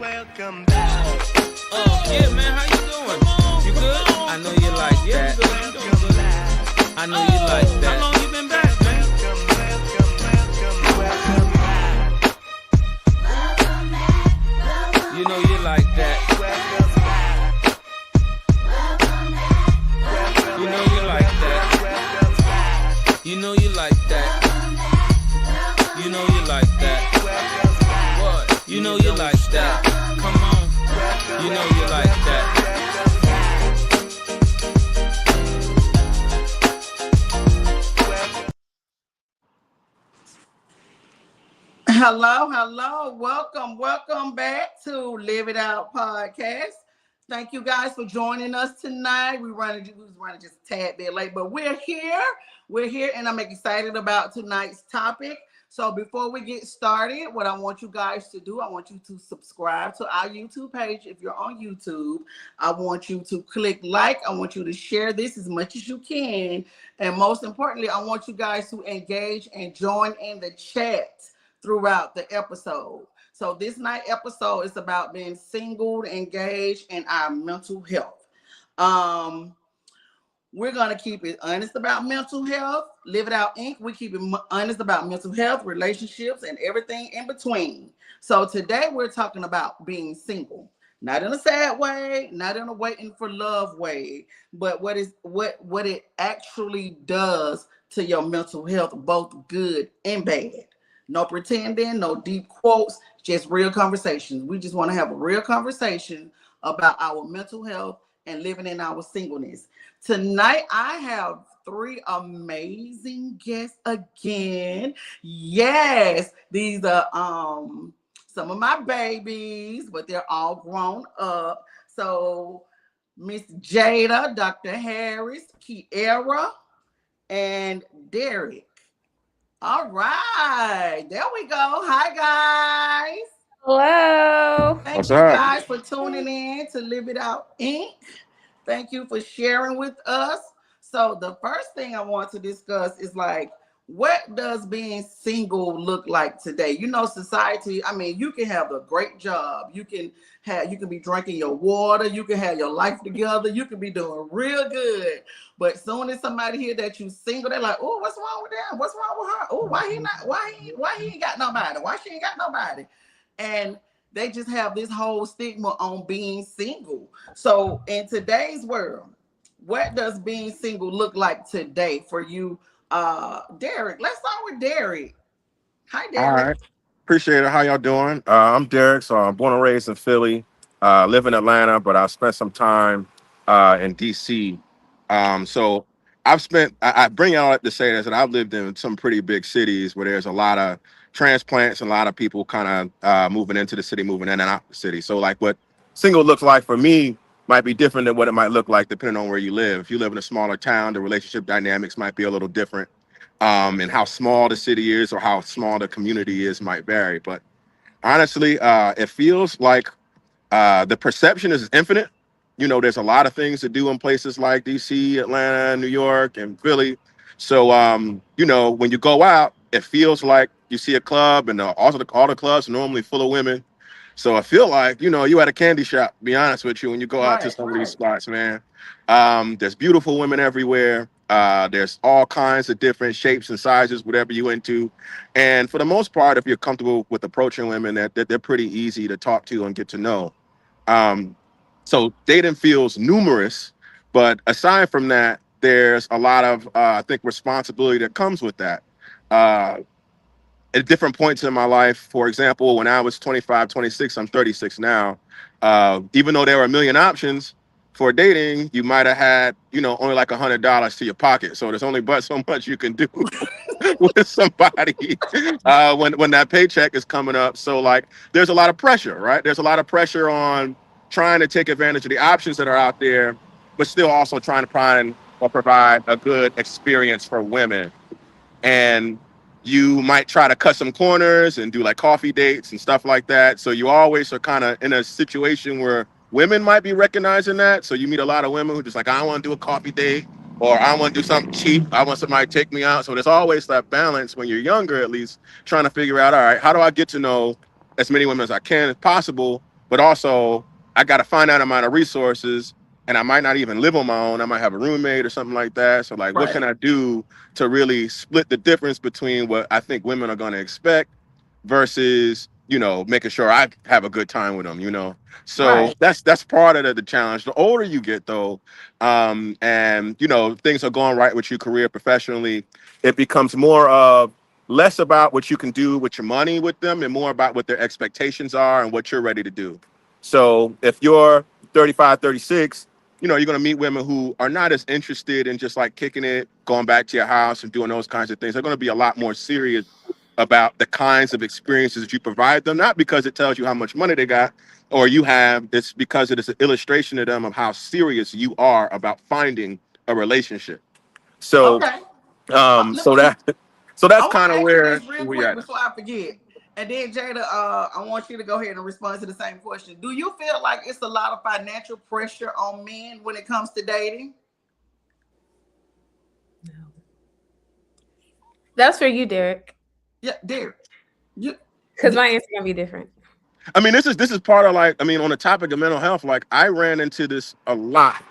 Welcome back. Yeah, man, how you doing? You good? I know you like that. Welcome back. I know you like that. How long you been back, man? Welcome back. You know you like that. Welcome back. You know you like that. Welcome back. You know you like that. You know you like that. Welcome back. What? You know you like that. Come on. You know you like that. Hello. Welcome back to Live It Out podcast. Thank you guys for joining us tonight. We was running just a tad bit late, but we're here. We're here, and I'm excited about tonight's topic. So before we get started, what I want you guys to do, I want you to subscribe to our YouTube page if you're on YouTube. I want you to click like. I want you to share this as much as you can. And most importantly, I want you guys to engage and join in the chat throughout the episode. So this night episode is about being single, engaged, and our mental health. We're gonna keep it honest about mental health. Live It Out Inc. We keep it honest about mental health, relationships, and everything in between. So today we're talking about being single, not in a sad way, not in a waiting for love way, but what it actually does to your mental health, both good and bad. No pretending, no deep quotes, just real conversations. We just want to have a real conversation about our mental health and living in our singleness. Tonight, I have three amazing guests again. Yes, these are some of my babies, but they're all grown up. So Miss Jada, Dr. Harris, Kiera, and Derek. All right, there we go. Hi, guys. Hello. Thank What's you up? guys for tuning in to Live It Out Inc. Thank you for sharing with us. So the first thing I want to discuss is like, what does being single look like today? You know, society, I mean, you can have a great job. You can be drinking your water, you can have your life together, you can be doing real good. But soon as somebody hear that you single, they're like, oh, what's wrong with them? What's wrong with her? Oh, why he ain't got nobody? Why she ain't got nobody? And they just have this whole stigma on being single. So in today's world, what does being single look like today for you, Derek? Let's start with Derek. Hi, All Derek. right. Appreciate it. How y'all doing? I'm Derek. So I'm born and raised in Philly. Live in Atlanta, but I spent some time in DC. So I bring all that to say this, that I've lived in some pretty big cities where there's a lot of transplants and a lot of people kind of moving into the city, moving in and out the city. So like what single looks like for me might be different than what it might look like depending on where you live. If you live in a smaller town, the relationship dynamics might be a little different. And how small the city is or how small the community is might vary. But honestly, it feels like the perception is infinite. You know, there's a lot of things to do in places like DC, Atlanta, New York, and Philly. So, you know, when you go out, it feels like you see a club, and all the clubs are normally full of women. So I feel like, you know, you at a candy shop, to be honest with you, when you go out to Right, some of these right. spots, man. There's beautiful women everywhere. There's all kinds of different shapes and sizes, whatever you into. And for the most part, if you're comfortable with approaching women, that they're pretty easy to talk to and get to know. Um, so dating feels numerous, but aside from that, there's a lot of I think responsibility that comes with that. Uh, at different points in my life, for example, when I was 25, 26, I'm 36 now. Even though there were a million options for dating, you might have had, you know, only like $100 to your pocket. So there's only but so much you can do with somebody when that paycheck is coming up. So like, there's a lot of pressure, right? There's a lot of pressure on trying to take advantage of the options that are out there, but still also trying to find or provide a good experience for women. And you might try to cut some corners and do like coffee dates and stuff like that. So you always are kind of in a situation where women might be recognizing that. So you meet a lot of women who just like, I want to do a coffee date, or I want to do something cheap. I want somebody to take me out. So there's always that balance when you're younger, at least, trying to figure out, all right, how do I get to know as many women as I can as possible, but also I got a finite amount of resources, and I might not even live on my own. I might have a roommate or something like that. So like, what Right. can I do to really split the difference between what I think women are going to expect versus, you know, making sure I have a good time with them, you know? So Right. that's part of the challenge. The older you get though, and you know, things are going right with your career professionally, it becomes more of less about what you can do with your money with them and more about what their expectations are and what you're ready to do. So if you're 35, 36, you know, you're going to meet women who are not as interested in just like kicking it, going back to your house and doing those kinds of things. They're going to be a lot more serious about the kinds of experiences that you provide them, not because it tells you how much money they got or you have, it's because it is an illustration to them of how serious you are about finding a relationship. So, Okay. Let so me. that, so I that's want kind to of ask you where this real we quick at. before I forget. And then Jada, I want you to go ahead and respond to the same question. Do you feel like it's a lot of financial pressure on men when it comes to dating? That's for you, Derek, Yeah, Derek. You, because my answer gonna be different. I mean, this is part of like, I mean, on the topic of mental health, like I ran into this a lot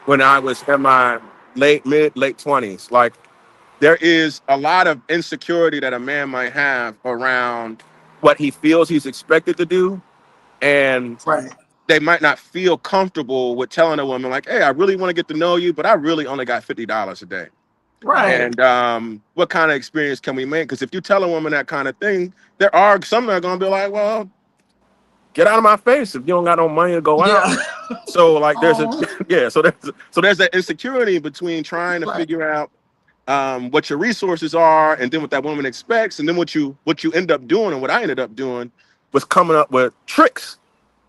when I was in my late 20s. Like there is a lot of insecurity that a man might have around what he feels he's expected to do. And right. they might not feel comfortable with telling a woman like, hey, I really want to get to know you, but I really only got $50 a day. Right. And what kind of experience can we make? Because if you tell a woman that kind of thing, there are some that are going to be like, well, get out of my face if you don't got no money to go out. Yeah. So like there's a Oh, yeah, so there's that insecurity between trying to right. figure out what your resources are and then what that woman expects and then what you end up doing and what I ended up doing was coming up with tricks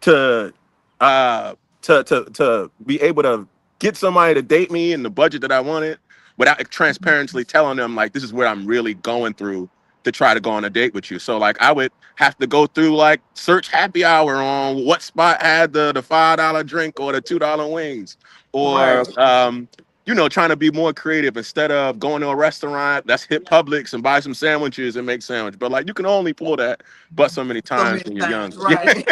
to uh to be able to get somebody to date me in the budget that I wanted without transparently telling them like this is where I'm really going through to try to go on a date with you. So like I would have to go through like search happy hour on what spot had the $5 drink or the $2 wings or Right. you know, trying to be more creative instead of going to a restaurant that's hit Publix and buy some sandwiches and make sandwich. But like you can only pull that but so many So times many when you're young. times. Right.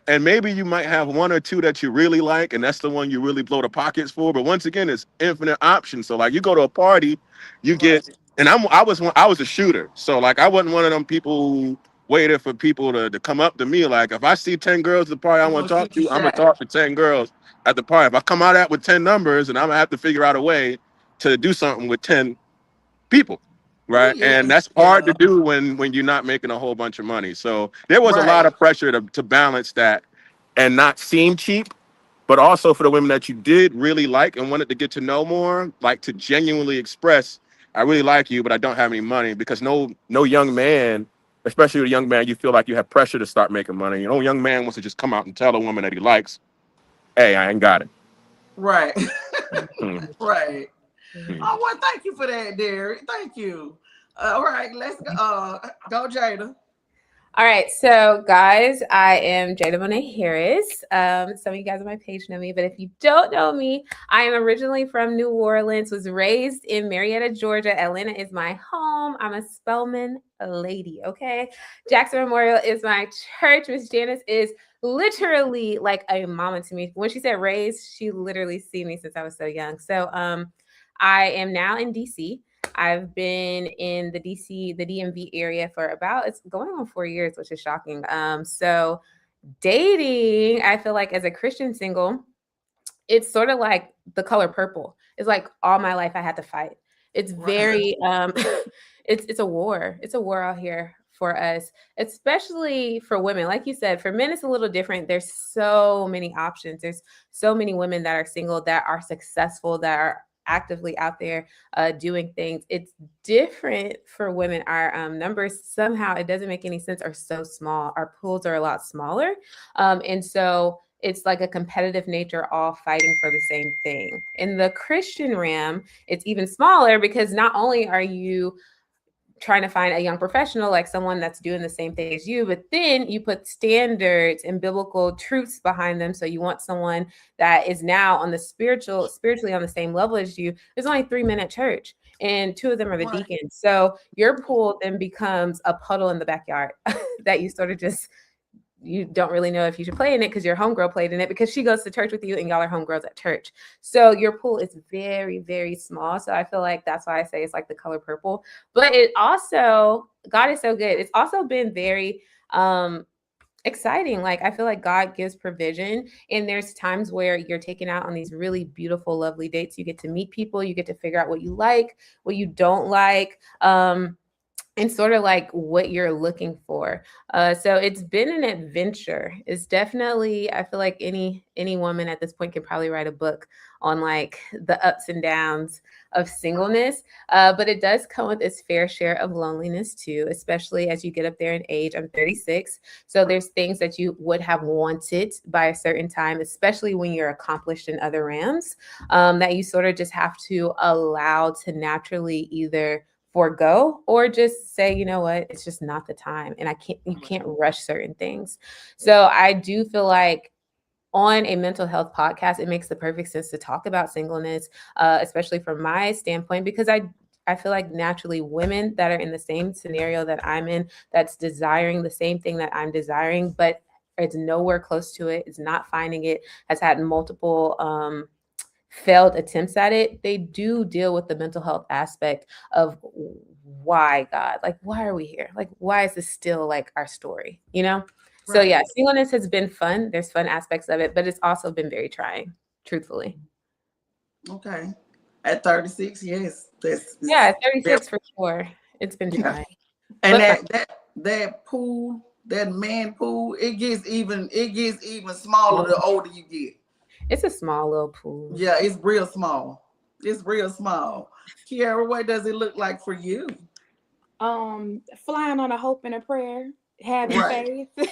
and maybe you might have one or two that you really like, and that's the one you really blow the pockets for. But once again, it's infinite options. So like you go to a party, you Right. get, and I was a shooter. So like I wasn't one of them people who waited for people to come up to me. Like if I see 10 girls at the party I You want gonna to talk shoot your to, I'm gonna shot. talk to 10 girls at the party. If I come out at with 10 numbers, and I'm gonna have to figure out a way to do something with 10 people, Oh right? And yes. that's hard to Yeah. do when you're not making a whole bunch of money. So there was a lot Right. of pressure to balance that and not seem cheap, but also for the women that you did really like and wanted to get to know more, like to genuinely express, I really like you, but I don't have any money, because no young man, especially a young man, you feel like you have pressure to start making money. You know, young man wants to just come out and tell a woman that he likes, hey, I ain't got it. Right. Hmm. Right. Hmm. Oh well, thank you for that, Derek. Thank you. All right, let's go. Go, Jada. All right, so guys, I am Jada Monet Harris. Some of you guys on my page know me, but if you don't know me, I am originally from New Orleans, was raised in Marietta, Georgia. Atlanta is my home. I'm a Spelman lady, okay? Jackson Memorial is my church. Miss Janice is literally like a mama to me. When she said raised, she literally seen me since I was so young. So I am now in DC. I've been in the DC, the DMV area for about, it's going on 4 years, which is shocking. So dating, I feel like as a Christian single, it's sort of like the color purple. It's like all my life I had to fight. It's Right. very it's a war. It's a war out here for us, especially for women. Like you said, for men it's a little different. There's so many options. There's so many women that are single, that are successful, that are actively out there doing things. It's different for women. Our numbers, somehow it doesn't make any sense, are so small. Our pools are a lot smaller. And so it's like a competitive nature, all fighting for the same thing. In the Christian realm, it's even smaller, because not only are you trying to find a young professional, like someone that's doing the same thing as you, but then you put standards and biblical truths behind them. So you want someone that is now on the spiritually on the same level as you. There's only 3 men at church. and 2 of them are the Right. deacons. So your pool then becomes a puddle in the backyard that you sort of just you don't really know if you should play in it because your homegirl played in it because she goes to church with you and y'all are homegirls at church. So your pool is very, very small. So I feel like that's why I say it's like the color purple. But it also, God is so good. It's also been very exciting. Like I feel like God gives provision, and there's times where you're taken out on these really beautiful, lovely dates. You get to meet people, you get to figure out what you like, what you don't like. And sort of like what you're looking for. So it's been an adventure. It's definitely, I feel like any woman at this point can probably write a book on like the ups and downs of singleness. But it does come with its fair share of loneliness too, especially as you get up there in age. I'm 36. So there's things that you would have wanted by a certain time, especially when you're accomplished in other realms, that you sort of just have to allow to naturally either forego or just say, you know what, it's just not the time. And you can't rush certain things. So I do feel like on a mental health podcast, it makes the perfect sense to talk about singleness, especially from my standpoint, because I feel like naturally women that are in the same scenario that I'm in, that's desiring the same thing that I'm desiring, but it's nowhere close to it, is not finding it, has had multiple failed attempts at it, they do deal with the mental health aspect of why God, like, why are we here? Like, why is this still like our story, you know? So Right. yeah, singleness has been fun. There's fun aspects of it, but it's also been very trying, truthfully. Okay. At 36, yes. That's Yeah, very, 36 for sure. It's been yeah. trying. And But fun. that pool, that man pool, it gets even smaller the older you get. It's a small little pool. Yeah, it's real small. It's real small. Kiara, what does it look like for you? Flying on a hope and a prayer, having Right. faith.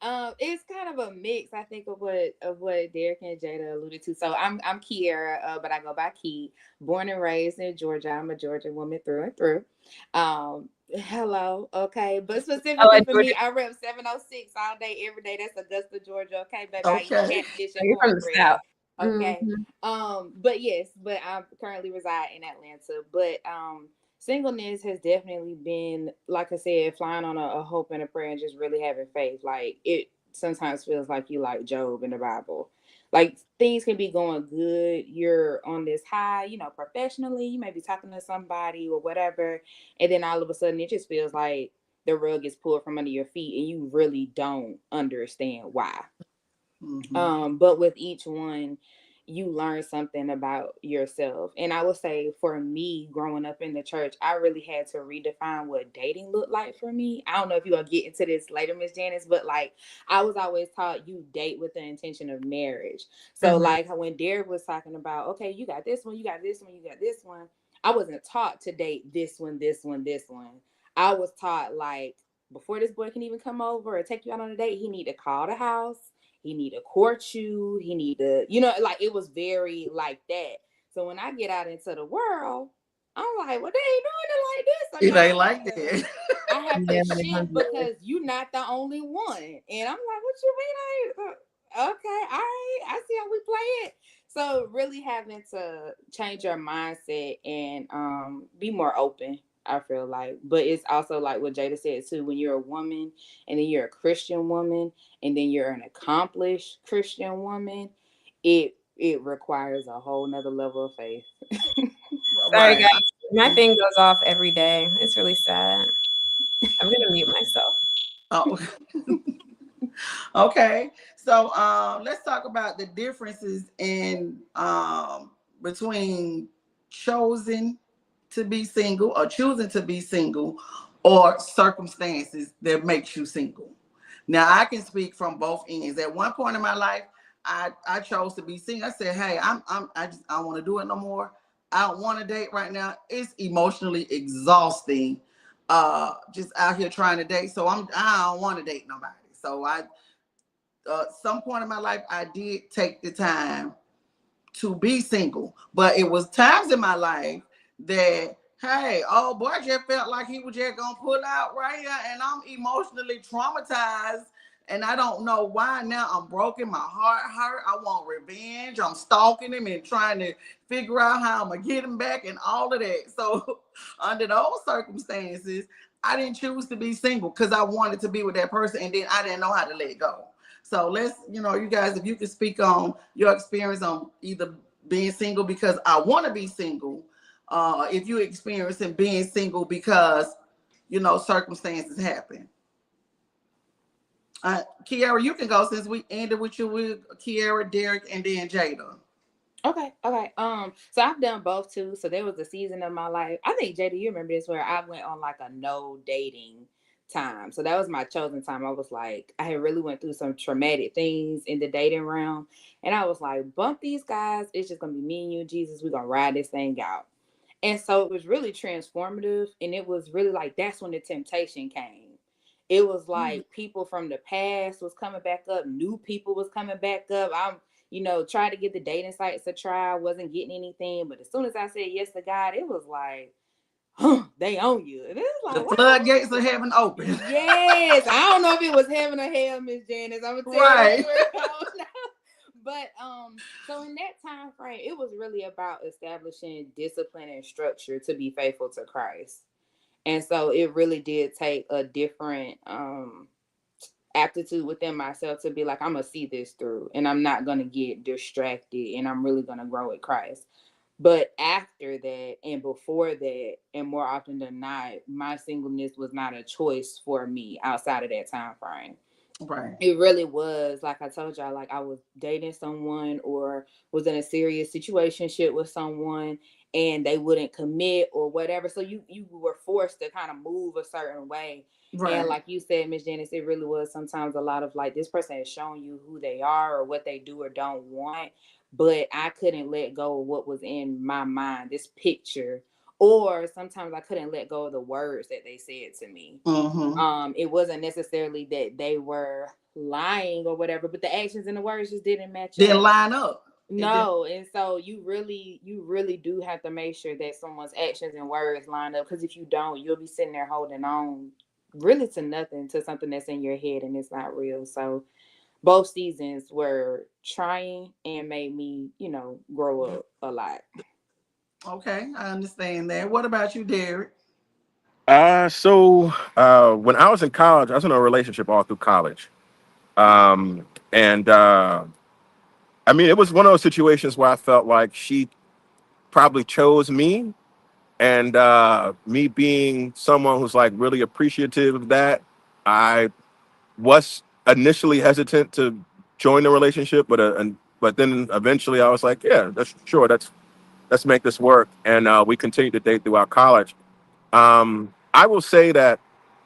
It's kind of a mix, I think, of what Derek and Jada alluded to. So I'm Kiara, but I go by Key. Born and raised in Georgia. I'm a Georgia woman through and through. Hello, okay, but Oh, specifically and for Georgia, me, I rep 706 all day, every day. That's Augusta, Georgia. Okay, baby, I eat Okay. catfish oh, and you're from the cornbread. South. Okay. Mhm. But yes, but I currently reside in Atlanta. But singleness has definitely been, like I said, flying on a hope and a prayer and just really having faith. Like it sometimes feels like you like Job in the Bible. Like things can be going good. You're on this high, professionally. You may be talking to somebody or whatever. And then all of a sudden it just feels like the rug is pulled from under your feet and you really don't understand why. Hmm. But with each one, you learn something about yourself. And I would say for me, growing up in the church, I really had to redefine what dating looked like for me. I don't know if you're gonna get into this later, Miss Janice, but like I was always taught you date with the intention of marriage. So Mhm. like when Derek was talking about, okay, you got this one, you got this one, you got this one. I wasn't taught to date this one, this one, this one. I was taught like before this boy can even come over or take you out on a date, he need to call the house, he need to court you, he need to, like it was very like that. So when I get out into the world, I'm like, well, they ain't doing it like this. So It now ain't like that. I have Yeah, to like, shift because you're not the only one. And I'm like, what you mean? Okay, all right, I see how we play it. So really having to change your mindset and be more open, I feel like. But it's also like what Jada said too, when you're a woman and then you're a Christian woman and then you're an accomplished Christian woman, it requires a whole nother level of faith. sorry Right. guys, my thing goes off every day. It's really sad. I'm gonna mute myself. Oh, okay. So let's talk about the differences in between choosing to be single or choosing to be single or circumstances that makes you single. Now I can speak from both ends. At one point in my life, I chose to be single. I said, hey, I don't want to do it no more. I don't want to date right now. It's emotionally exhausting. Just out here trying to date. So I don't want to date nobody. So I some point in my life I did take the time to be single. But it was times in my life that, hey, oh boy, just felt like he was just gonna pull out right here, and I'm emotionally traumatized And I don't know why now I'm broken. My heart hurt. I want revenge. I'm stalking him and trying to figure out how I'm gonna get him back and all of that. So under those circumstances, I didn't choose to be single because I wanted to be with that person and then I didn't know how to let go. So let's, you guys, if you could speak on your experience on either being single because I want to be single, if you experiencing being single because circumstances happen. Kiara, you can go since we ended with you with Kiara, Derek, and then Jada. Okay, okay. So I've done both too. So there was a season of my life. I think Jada, you remember this, where I went on like a no dating time. So that was my chosen time. I was like, I had really went through some traumatic things in the dating realm, and I was like, bump these guys. It's just gonna be me and you, Jesus. We're gonna ride this thing out. And so it was really transformative. And it was really like that's when the temptation came. It was like people from the past was coming back up, new people was coming back up. I'm, tried to get the dating sites a try, wasn't getting anything. But as soon as I said yes to God, it was like, huh, they own you. And it was The like, floodgates of heaven open. yes. I don't know if it was heaven or hell, Miss Janice. I'm gonna tell you Right. the truth. I don't know. But so in that time frame, it was really about establishing discipline and structure to be faithful to Christ. And so it really did take a different aptitude within myself to be like, I'm gonna see this through and I'm not gonna get distracted and I'm really gonna grow with Christ. But after that and before that, and more often than not, my singleness was not a choice for me outside of that time frame. Right. It really was, like I told y'all, like I was dating someone or was in a serious situationship with someone and they wouldn't commit or whatever. So you were forced to kind of move a certain way. And Right. like you said, Miss Janice, it really was sometimes a lot of like this person has shown you who they are or what they do or don't want. But I couldn't let go of what was in my mind, this picture. Or sometimes I couldn't let go of the words that they said to me. Mm-hmm. It wasn't necessarily that they were lying or whatever, but the actions and the words just didn't match Didn't up. line up. It didn't. No, and so you really do have to make sure that someone's actions and words line up, because if you don't, you'll be sitting there holding on really to nothing, to something that's in your head and it's not real. So both seasons were trying and made me, grow up a lot. Okay, I understand that. What about you, Derek? When I was in college, I was in a relationship all through college. And I mean, it was one of those situations where I felt like she probably chose me, and me being someone who's like really appreciative of that, I was initially hesitant to join the relationship, but then eventually I was like, yeah, that's sure, let's make this work, and we continued to date throughout college. I will say that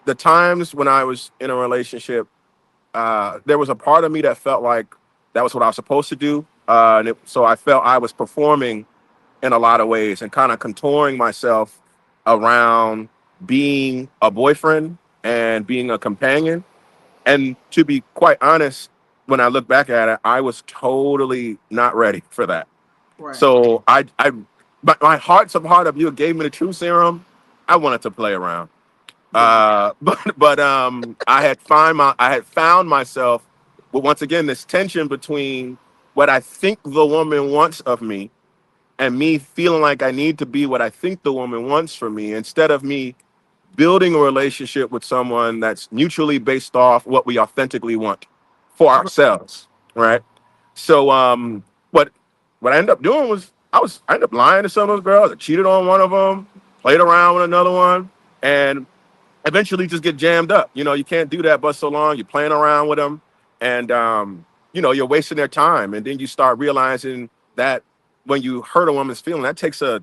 the times when I was in a relationship, there was a part of me that felt like that was what I was supposed to do, so I felt I was performing in a lot of ways and kind of contouring myself around being a boyfriend and being a companion. And to be quite honest, when I look back at it, I was totally not ready for that. Right. So but my heart's of heart, if you gave me the true serum, I wanted to play around. Yeah. But I had found myself with, once again, this tension between what I think the woman wants of me and me feeling like I need to be what I think the woman wants from me, instead of me building a relationship with someone that's mutually based off what we authentically want for ourselves, right? So what I ended up doing was I ended up lying to some of those girls. I cheated on one of them, played around with another one, and eventually just get jammed up. You can't do that but so long. You're playing around with them, and you're wasting their time. And then you start realizing that when you hurt a woman's feeling, that takes a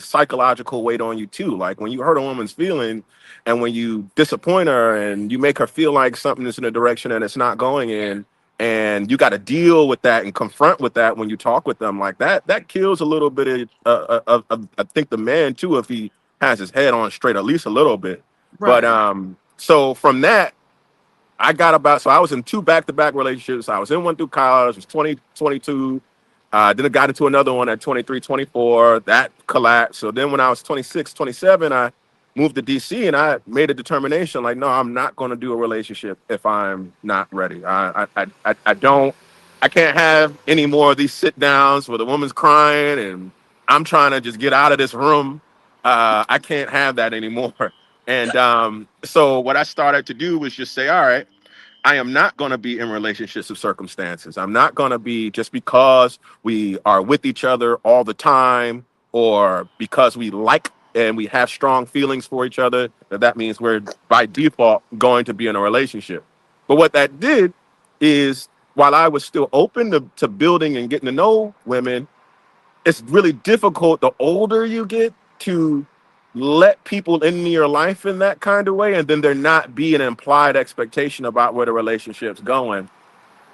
psychological weight on you too. Like when you hurt a woman's feeling, and when you disappoint her, and you make her feel like something is in a direction and it's not going in, and you got to deal with that and confront with that when you talk with them like that. That kills a little bit of I think the man too, if he has his head on straight at least a little bit. But Right. so from that, so I was in two back-to-back relationships. I was in one through college, was 20, 22. Then I got into another one at 23, 24. That collapsed. So then when I was 26, 27, I moved to DC, and I made a determination like, no, I'm not going to do a relationship if I'm not ready. I don't, I can't have any more of these sit downs where the woman's crying and I'm trying to just get out of this room. I can't have that anymore. And so what I started to do was just say, all right, I am not going to be in relationships of circumstances. I'm not going to be just because we are with each other all the time or because we like and we have strong feelings for each other, that means we're by default going to be in a relationship. But what that did is while I was still open to building and getting to know women, it's really difficult the older you get to let people into your life in that kind of way, and then there not be an implied expectation about where the relationship's going.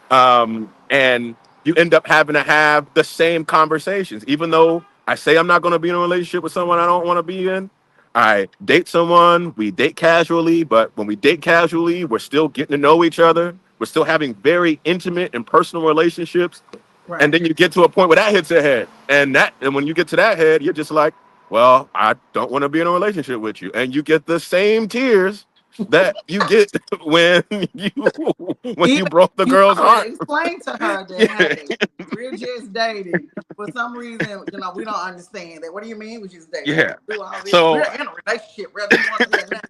And you end up having to have the same conversations, even though I say I'm not going to be in a relationship with someone I don't want to be in. I date someone, we date casually, but when we date casually, we're still getting to know each other. We're still having very intimate and personal relationships, and Right. then you get to a point where that hits your head, and when you get to that head, you're just like, well, I don't want to be in a relationship with you, and you get the same tears that you get when you when you Even broke the you girl's already heart. explained to her that, Yeah, hey, we're just dating. For some reason, we don't understand that. What do you mean we just dating? We yeah. can do all this. We're So in a relationship, whether you want to hear that.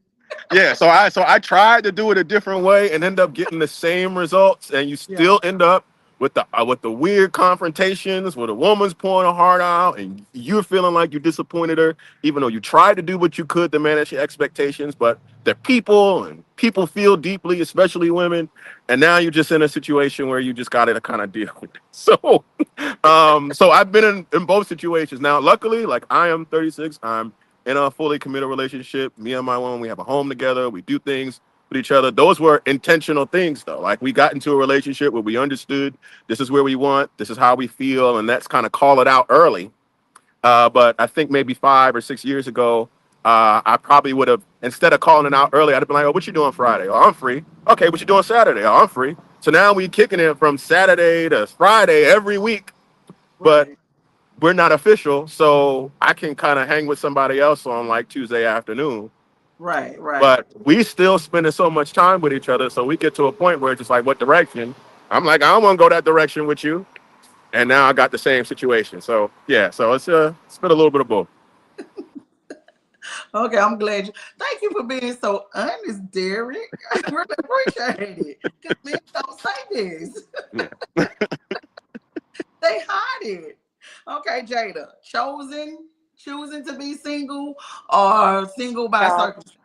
yeah, so I tried to do it a different way and end up getting the same results, and you Yeah. still end up with the weird confrontations where the woman's pouring her heart out and you're feeling like you disappointed her, even though you tried to do what you could to manage your expectations. But they're people, and people feel deeply, especially women. And now you're just in a situation where you just got to kind of deal with it. So I've been in both situations. Now, luckily, like I am 36, I'm in a fully committed relationship. Me and my woman, we have a home together. We do things with each other. Those were intentional things, though. Like we got into a relationship where we understood this is where we want, this is how we feel, and that's kind of call it out early. But I think maybe 5 or 6 years ago, I probably would have, instead of calling it out early, I'd have been like, oh, what you doing Friday? Oh, I'm free. Okay, what you doing Saturday? Oh, I'm free. So now we kicking it from Saturday to Friday every week, but Right. we're not official. So I can kind of hang with somebody else on like Tuesday afternoon. Right. Right. But we still spending so much time with each other. So we get to a point where it's just like, what direction? I'm like, I don't want to go that direction with you. And now I got the same situation. So yeah, so it's been a little bit of both. Okay, I'm glad you. Thank you for being so honest, Derek. I really appreciate it. Because men don't say this. Yeah. They hide it. Okay, Jada. Choosing to be single or single by So, circumstance.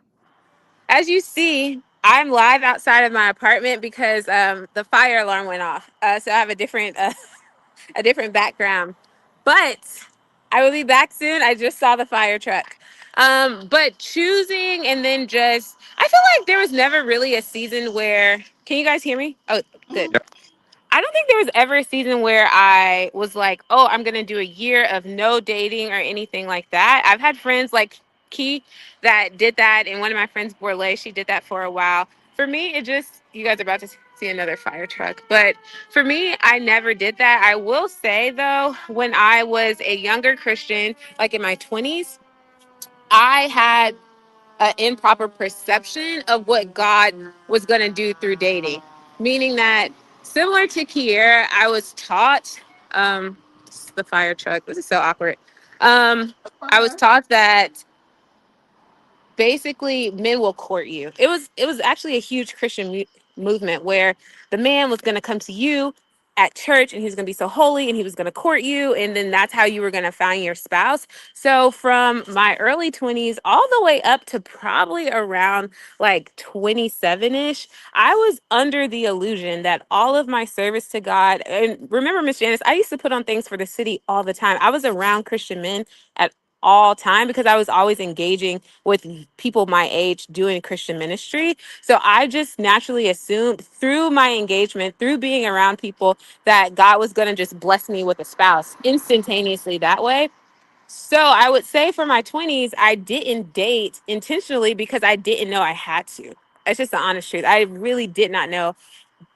as you see, I'm live outside of my apartment because the fire alarm went off. So I have a different a different background. But I will be back soon. I just saw the fire truck. But choosing and then just, I feel like there was never really a season where, can you guys hear me? Oh, good. Mhm. I don't think there was ever a season where I was like, oh, I'm going to do a year of no dating or anything like that. I've had friends like Key that did that. And one of my friends, Borley, she did that for a while. For me, it just, you guys are about to see another fire truck. But for me, I never did that. I will say, though, when I was a younger Christian, like in my 20s, I had an improper perception of what God was going to do through dating. Meaning that, similar to Kiera, I was taught, the fire truck, this is so awkward. I was Fine. taught that basically men will court you. It was actually a huge Christian movement where the man was going to come to you at church and he was going to be so holy and he was going to court you, and then that's how you were going to find your spouse. So from my early 20s all the way up to probably around like 27ish, I was under the illusion that all of my service to God, and remember, Miss Janice, I used to put on things for the city all the time. I was around Christian men at all time because I was always engaging with people my age doing Christian ministry. So I just naturally assumed through my engagement, through being around people, that God was going to just bless me with a spouse instantaneously that way. So I would say for my 20s, I didn't date intentionally because I didn't know I had to. It's just the honest truth. I really did not know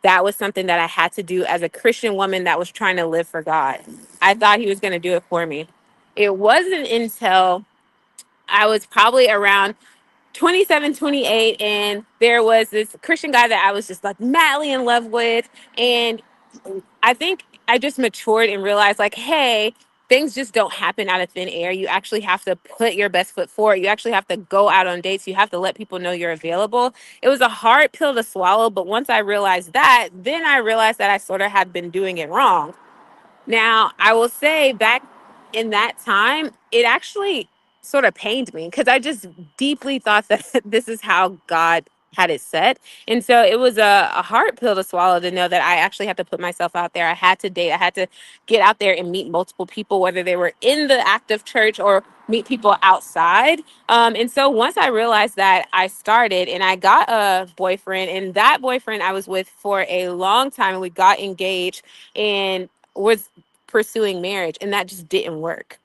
that was something that I had to do as a Christian woman that was trying to live for God. I thought he was going to do it for me. It wasn't until I was probably around 27, 28, and there was this Christian guy that I was just like madly in love with. And I think I just matured and realized, like, hey, things just don't happen out of thin air. You actually have to put your best foot forward. You actually have to go out on dates. You have to let people know you're available. It was a hard pill to swallow, but once I realized that, then I realized that I sort of had been doing it wrong. Now, I will say back in that time, it actually sort of pained me because I just deeply thought that this is how God had it set. And so it was a hard pill to swallow to know that I actually had to put myself out there. I had to date. I had to get out there and meet multiple people, whether they were in the active church or meet people outside. And so once I realized that, I started and I got a boyfriend, and that boyfriend I was with for a long time. We got engaged and was pursuing marriage, and that just didn't work.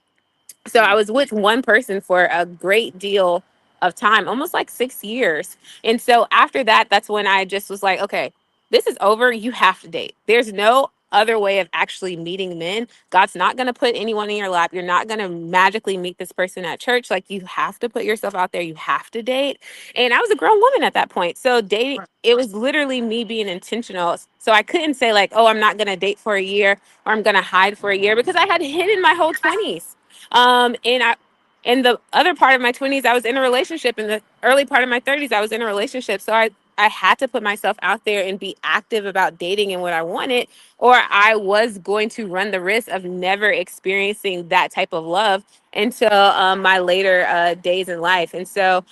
So I was with one person for a great deal of time, almost like 6 years. And so after that, that's when I just was like, okay, this is over. You have to date. There's no other way of actually meeting men. God's not going to put anyone in your lap. You're not going to magically meet this person at church. Like, you have to put yourself out there. You have to date. And I was a grown woman at that point. So dating, it was literally me being intentional. So I couldn't say like, oh, I'm not going to date for a year, or I'm going to hide for a year, because I had hidden my whole 20s. And I, in the other part of my 20s, I was in a relationship. In the early part of my 30s, I was in a relationship. So I had to put myself out there and be active about dating and what I wanted, or I was going to run the risk of never experiencing that type of love until my later days in life. And so,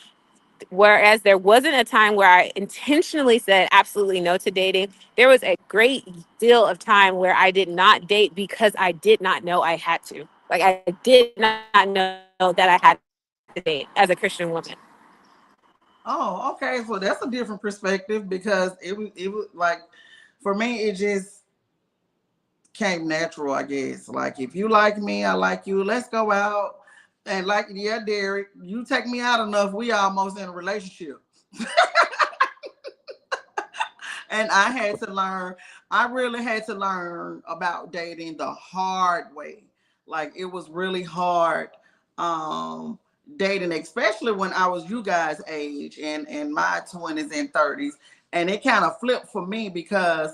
whereas there wasn't a time where I intentionally said absolutely no to dating, there was a great deal of time where I did not date because I did not know I had to. Like, I did not know that I had to date as a Christian woman. Oh, okay. So that's a different perspective, because it was like, for me, it just came natural, I guess. Like, if you like me, I like you. Let's go out. And like, yeah, Derek, you take me out enough, we almost in a relationship. And I had to learn, I really had to learn about dating the hard way. Like, it was really hard um dating, especially when I was you guys' age, and my 20s and 30s. And it kind of flipped for me, because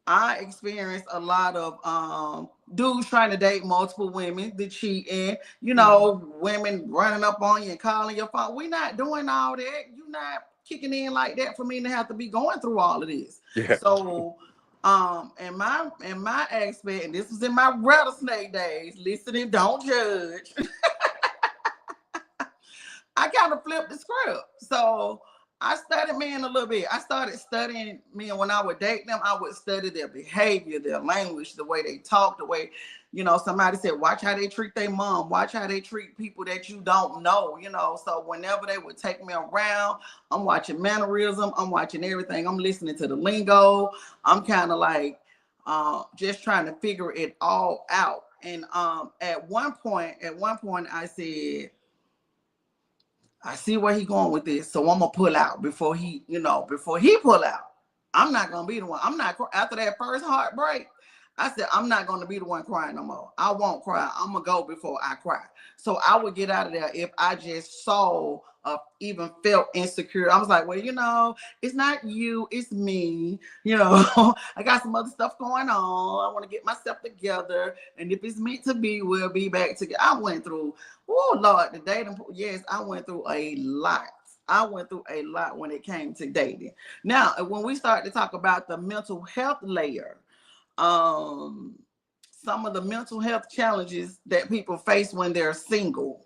I experienced a lot of dudes trying to date multiple women, the cheating, women running up on you and calling your phone. We're not doing all that. You're not kicking in like that for me to have to be going through all of this. Yeah. So in my aspect, and this was in my rattlesnake days, listening, don't judge. I kind of flipped the script. So I studied men a little bit. I started studying men when I would date them. I would study their behavior, their language, the way they talk, the way, somebody said, watch how they treat their mom, watch how they treat people that you don't know, So whenever they would take me around, I'm watching mannerism, I'm watching everything. I'm listening to the lingo. I'm kind of like just trying to figure it all out. And at one point, I said, I see where he going with this, so I'm gonna pull out before he pull out. I'm not gonna be the one. I'm not, after that first heartbreak. I said, I'm not gonna be the one crying no more. I won't cry. I'm gonna go before I cry. So I would get out of there if I just saw even felt insecure. I was like, well, it's not you, it's me. I got some other stuff going on. I want to get myself together, and if it's meant to be, we'll be back together. I went through, oh Lord, the dating. Yes, I went through a lot. When it came to dating. Now, when we start to talk about the mental health layer, some of the mental health challenges that people face when they're single.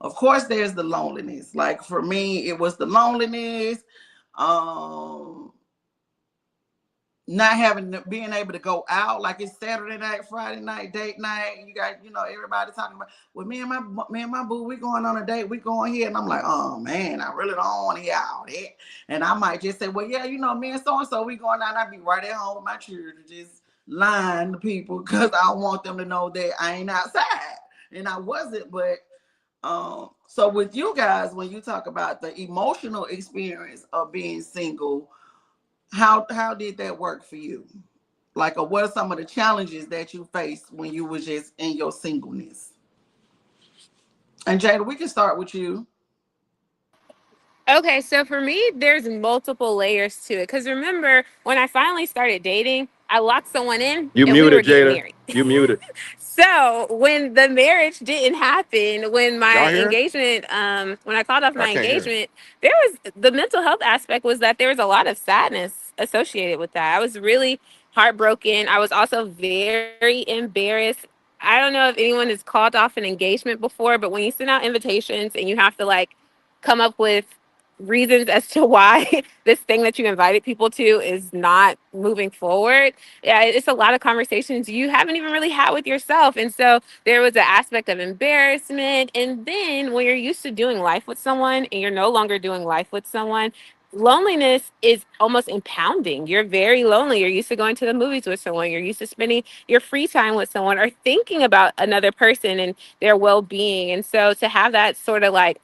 Of course, there's the loneliness. Like, for me, it was the loneliness, not being able to go out. Like, it's Saturday night, Friday night, date night. You got, everybody talking about, well, me and my boo, we going on a date, we going here. And I'm like, oh man, I really don't want to hear all that. And I might just say, well, yeah, me and so-and-so, we going out, and I'd be right at home with my children, just lying to people, because I want them to know that I ain't outside. And I wasn't. But so with you guys, when you talk about the emotional experience of being single, how did that work for you? Like, what are some of the challenges that you faced when you were just in your singleness? And Jada, we can start with you. Okay, so for me, there's multiple layers to it. Because remember, when I finally started dating, I locked someone in You and we were muted, getting Jada. married. You muted. So when the marriage didn't happen, when my Y'all hear? engagement, when I called off I my can't hear. engagement, there was the mental health aspect was that there was a lot of sadness associated with that. I was really heartbroken. I was also very embarrassed. I don't know if anyone has called off an engagement before, but when you send out invitations and you have to like come up with reasons as to why this thing that you invited people to is not moving forward. Yeah, it's a lot of conversations you haven't even really had with yourself. And so there was an aspect of embarrassment. And then when you're used to doing life with someone and you're no longer doing life with someone, loneliness is almost impounding. You're very lonely. You're used to going to the movies with someone. You're used to spending your free time with someone or thinking about another person and their well being. And so to have that sort of like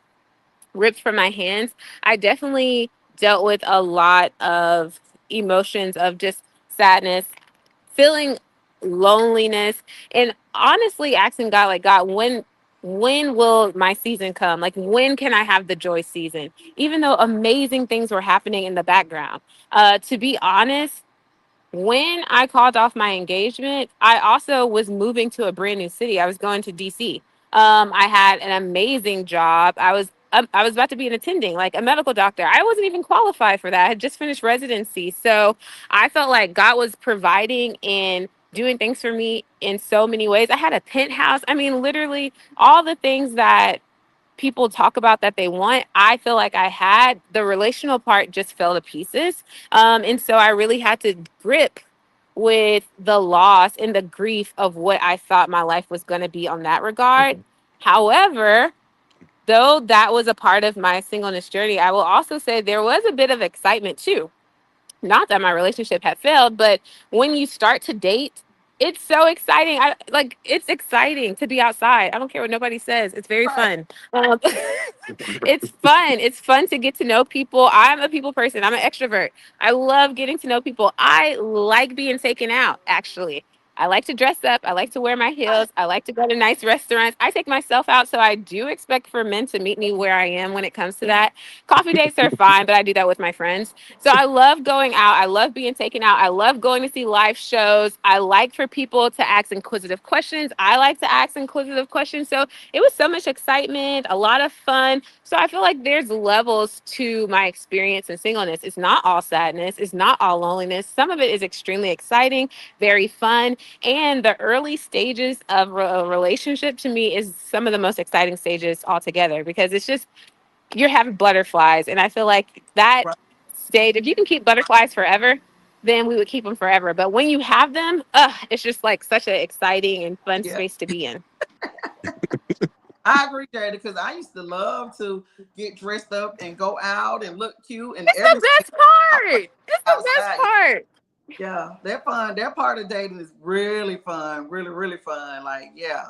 ripped from my hands, I definitely dealt with a lot of emotions of just sadness, feeling loneliness, and honestly asking God, like, God, when will my season come? Like, when can I have the joy season? Even though amazing things were happening in the background. To be honest, when I called off my engagement, I also was moving to a brand new city. I was going to DC. I had an amazing job. I was about to be an attending, like a medical doctor. I wasn't even qualified for that. I had just finished residency, so I felt like God was providing and doing things for me in so many ways. I had a penthouse. I mean, literally all the things that people talk about that they want, I feel like I had. The relational part just fell to pieces. And so I really had to grip with the loss and the grief of what I thought my life was going to be on that regard. However, though that was a part of my singleness journey, I will also say there was a bit of excitement too. Not that my relationship had failed, but when you start to date, it's so exciting. I like it's exciting to be outside. I don't care what nobody says. It's very Right. fun. It's fun. It's fun to get to know people. I'm a people person. I'm an extrovert. I love getting to know people. I like being taken out, actually. I like to dress up. I like to wear my heels. I like to go to nice restaurants. I take myself out, so I do expect for men to meet me where I am when it comes to that. Coffee dates are fine, but I do that with my friends. So I love going out. I love being taken out. I love going to see live shows. I like for people to ask inquisitive questions. I like to ask inquisitive questions. So it was so much excitement, a lot of fun. So I feel like there's levels to my experience in singleness. It's not all sadness, it's not all loneliness. Some of it is extremely exciting, very fun. And the early stages of a relationship to me is some of the most exciting stages altogether because it's just you're having butterflies. And I feel like that Right. stage, if you can keep butterflies forever, then we would keep them forever. But when you have them, it's just like such an exciting and fun Yeah. space to be in. I agree, Jada, because I used to love to get dressed up and go out and look cute and It's the everything. best I like part. It's the best outside. part. Yeah, they're fun. That part of dating is really fun, really, really fun. Like, yeah,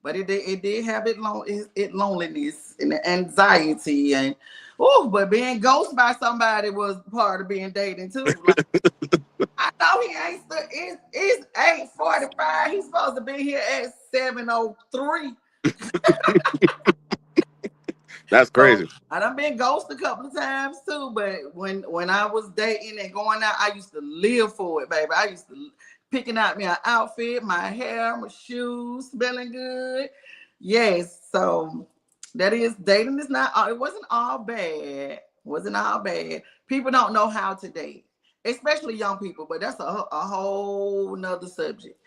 but it did have it loneliness and anxiety and oh, but being ghosted by somebody was part of being dating too. Like, I know he ain't still. It's 8:45. He's supposed to be here at 7:03. That's So crazy. I done been ghosted a couple of times too, but when I was dating and going out, I used to live for it, baby. I used to picking out me an outfit, my hair, my shoes, smelling good. Yes, so that is dating is not. It wasn't all bad. Wasn't all bad. People don't know how to date, especially young people. But that's a whole nother subject.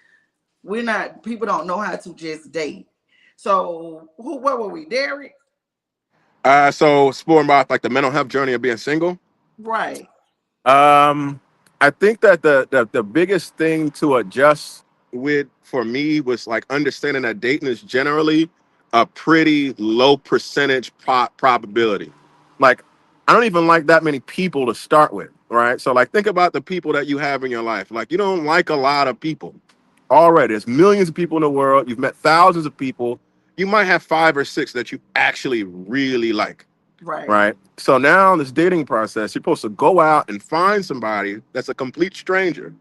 We're not. People don't know how to just date. So where were we, Derek? So exploring about like the mental health journey of being single. Right. Um, I think that the biggest thing to adjust with for me was like understanding that dating is generally a pretty low percentage probability. Like, I don't even like that many people to start with, right? So like think about the people that you have in your life. Like you don't like a lot of people. Already, there's millions of people in the world. You've met thousands of people. You might have five or six that you actually really like, Right. right? So now in this dating process, you're supposed to go out and find somebody that's a complete stranger.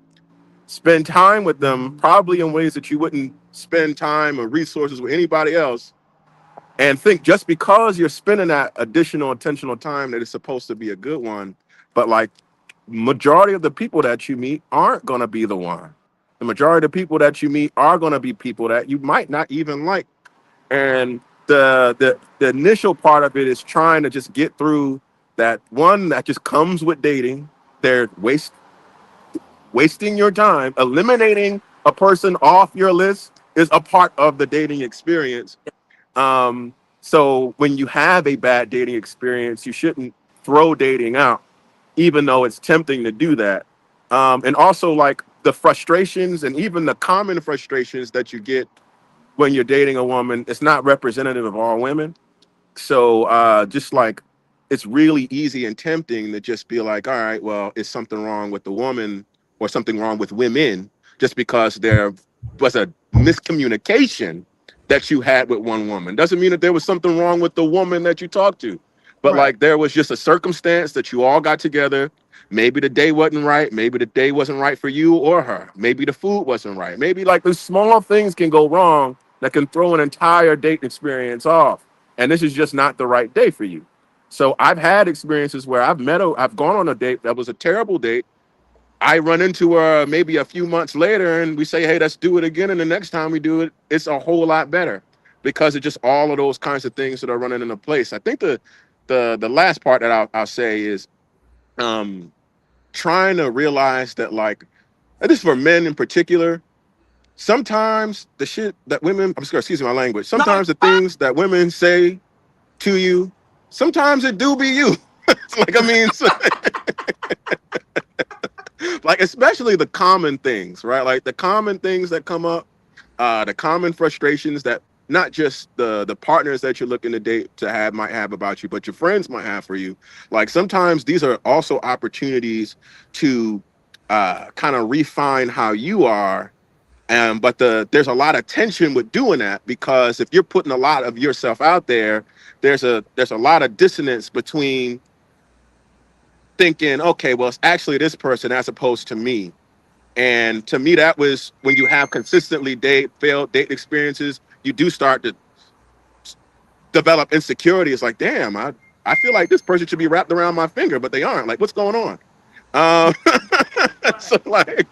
Spend time with them, probably in ways that you wouldn't spend time or resources with anybody else, and think just because you're spending that additional intentional time that is supposed to be a good one, but like majority of the people that you meet aren't going to be the one. The majority of the people that you meet are going to be people that you might not even like. And the initial part of it is trying to just get through that one that just comes with dating. They're wasting your time. Eliminating a person off your list is a part of the dating experience. So when you have a bad dating experience, you shouldn't throw dating out, even though it's tempting to do that. And also like the frustrations and even the common frustrations that you get when you're dating a woman, it's not representative of all women. So just like it's really easy and tempting to just be like, all right, well, is something wrong with the woman or something wrong with women just because there was a miscommunication that you had with one woman. Doesn't mean that there was something wrong with the woman that you talked to. But Right. like there was just a circumstance that you all got together. Maybe the day wasn't right. Maybe the day wasn't right for you or her. Maybe the food wasn't right. Maybe like those small things can go wrong that can throw an entire date experience off. And this is just not the right day for you. So I've had experiences where I've gone on a date that was a terrible date. I run into her maybe a few months later and we say, hey, let's do it again. And the next time we do it, it's a whole lot better because it's just all of those kinds of things that are running into place. I think the last part that I'll say is um, trying to realize that like, and this is for men in particular, sometimes the shit that women, I'm sorry, excuse my language, No, sometimes the things that women say to you, sometimes it do be you. It's like, I mean, so, like especially the common things, right? Like the common things that come up, the common frustrations that not just the partners that you're looking to date to have might have about you, but your friends might have for you. Like sometimes these are also opportunities to kind of refine how you are. But there's a lot of tension with doing that because if you're putting a lot of yourself out there, there's a lot of dissonance between thinking, okay, well, it's actually this person as opposed to me. And to me, that was when you have consistently failed date experiences, you do start to develop insecurity. It's like, damn, I feel like this person should be wrapped around my finger, but they aren't. Like, what's going on? Um, so like,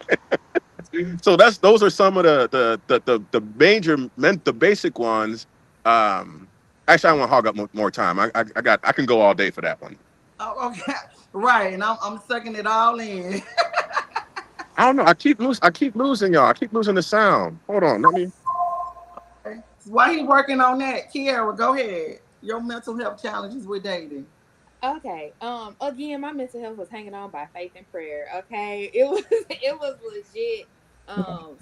so those are some of the major the basic ones. Um, Actually, I want to hog up more time. I can go all day for that one. oh, okay. Right. And I'm sucking it all in. I don't know. I keep losing y'all. I keep losing the sound. Hold on. Let me. Why he working on that? Kiara, go ahead. Your mental health challenges with dating. Okay. Again, my mental health was hanging on by faith and prayer. Okay. It was it was legit.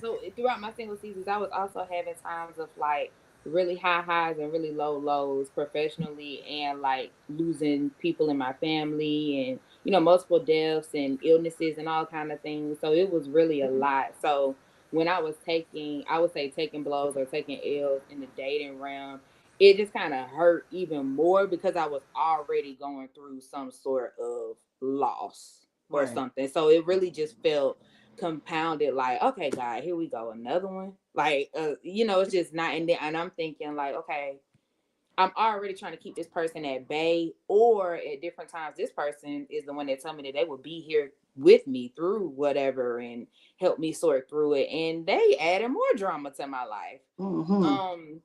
So throughout my single seasons, I was also having times of like really high highs and really low lows professionally, and like losing people in my family, and multiple deaths and illnesses and all kind of things. So it was really a lot. So when I was taking, I would say taking blows or taking L's in the dating realm, it just kind of hurt even more because I was already going through some sort of loss or Right. something. So it really just felt compounded like, okay, God, here we go, another one. Like, it's just not. And I'm thinking like, okay, I'm already trying to keep this person at bay, or at different times, this person is the one that told me that they would be here with me through whatever and help me sort through it. And they added more drama to my life. Mm-hmm. Um,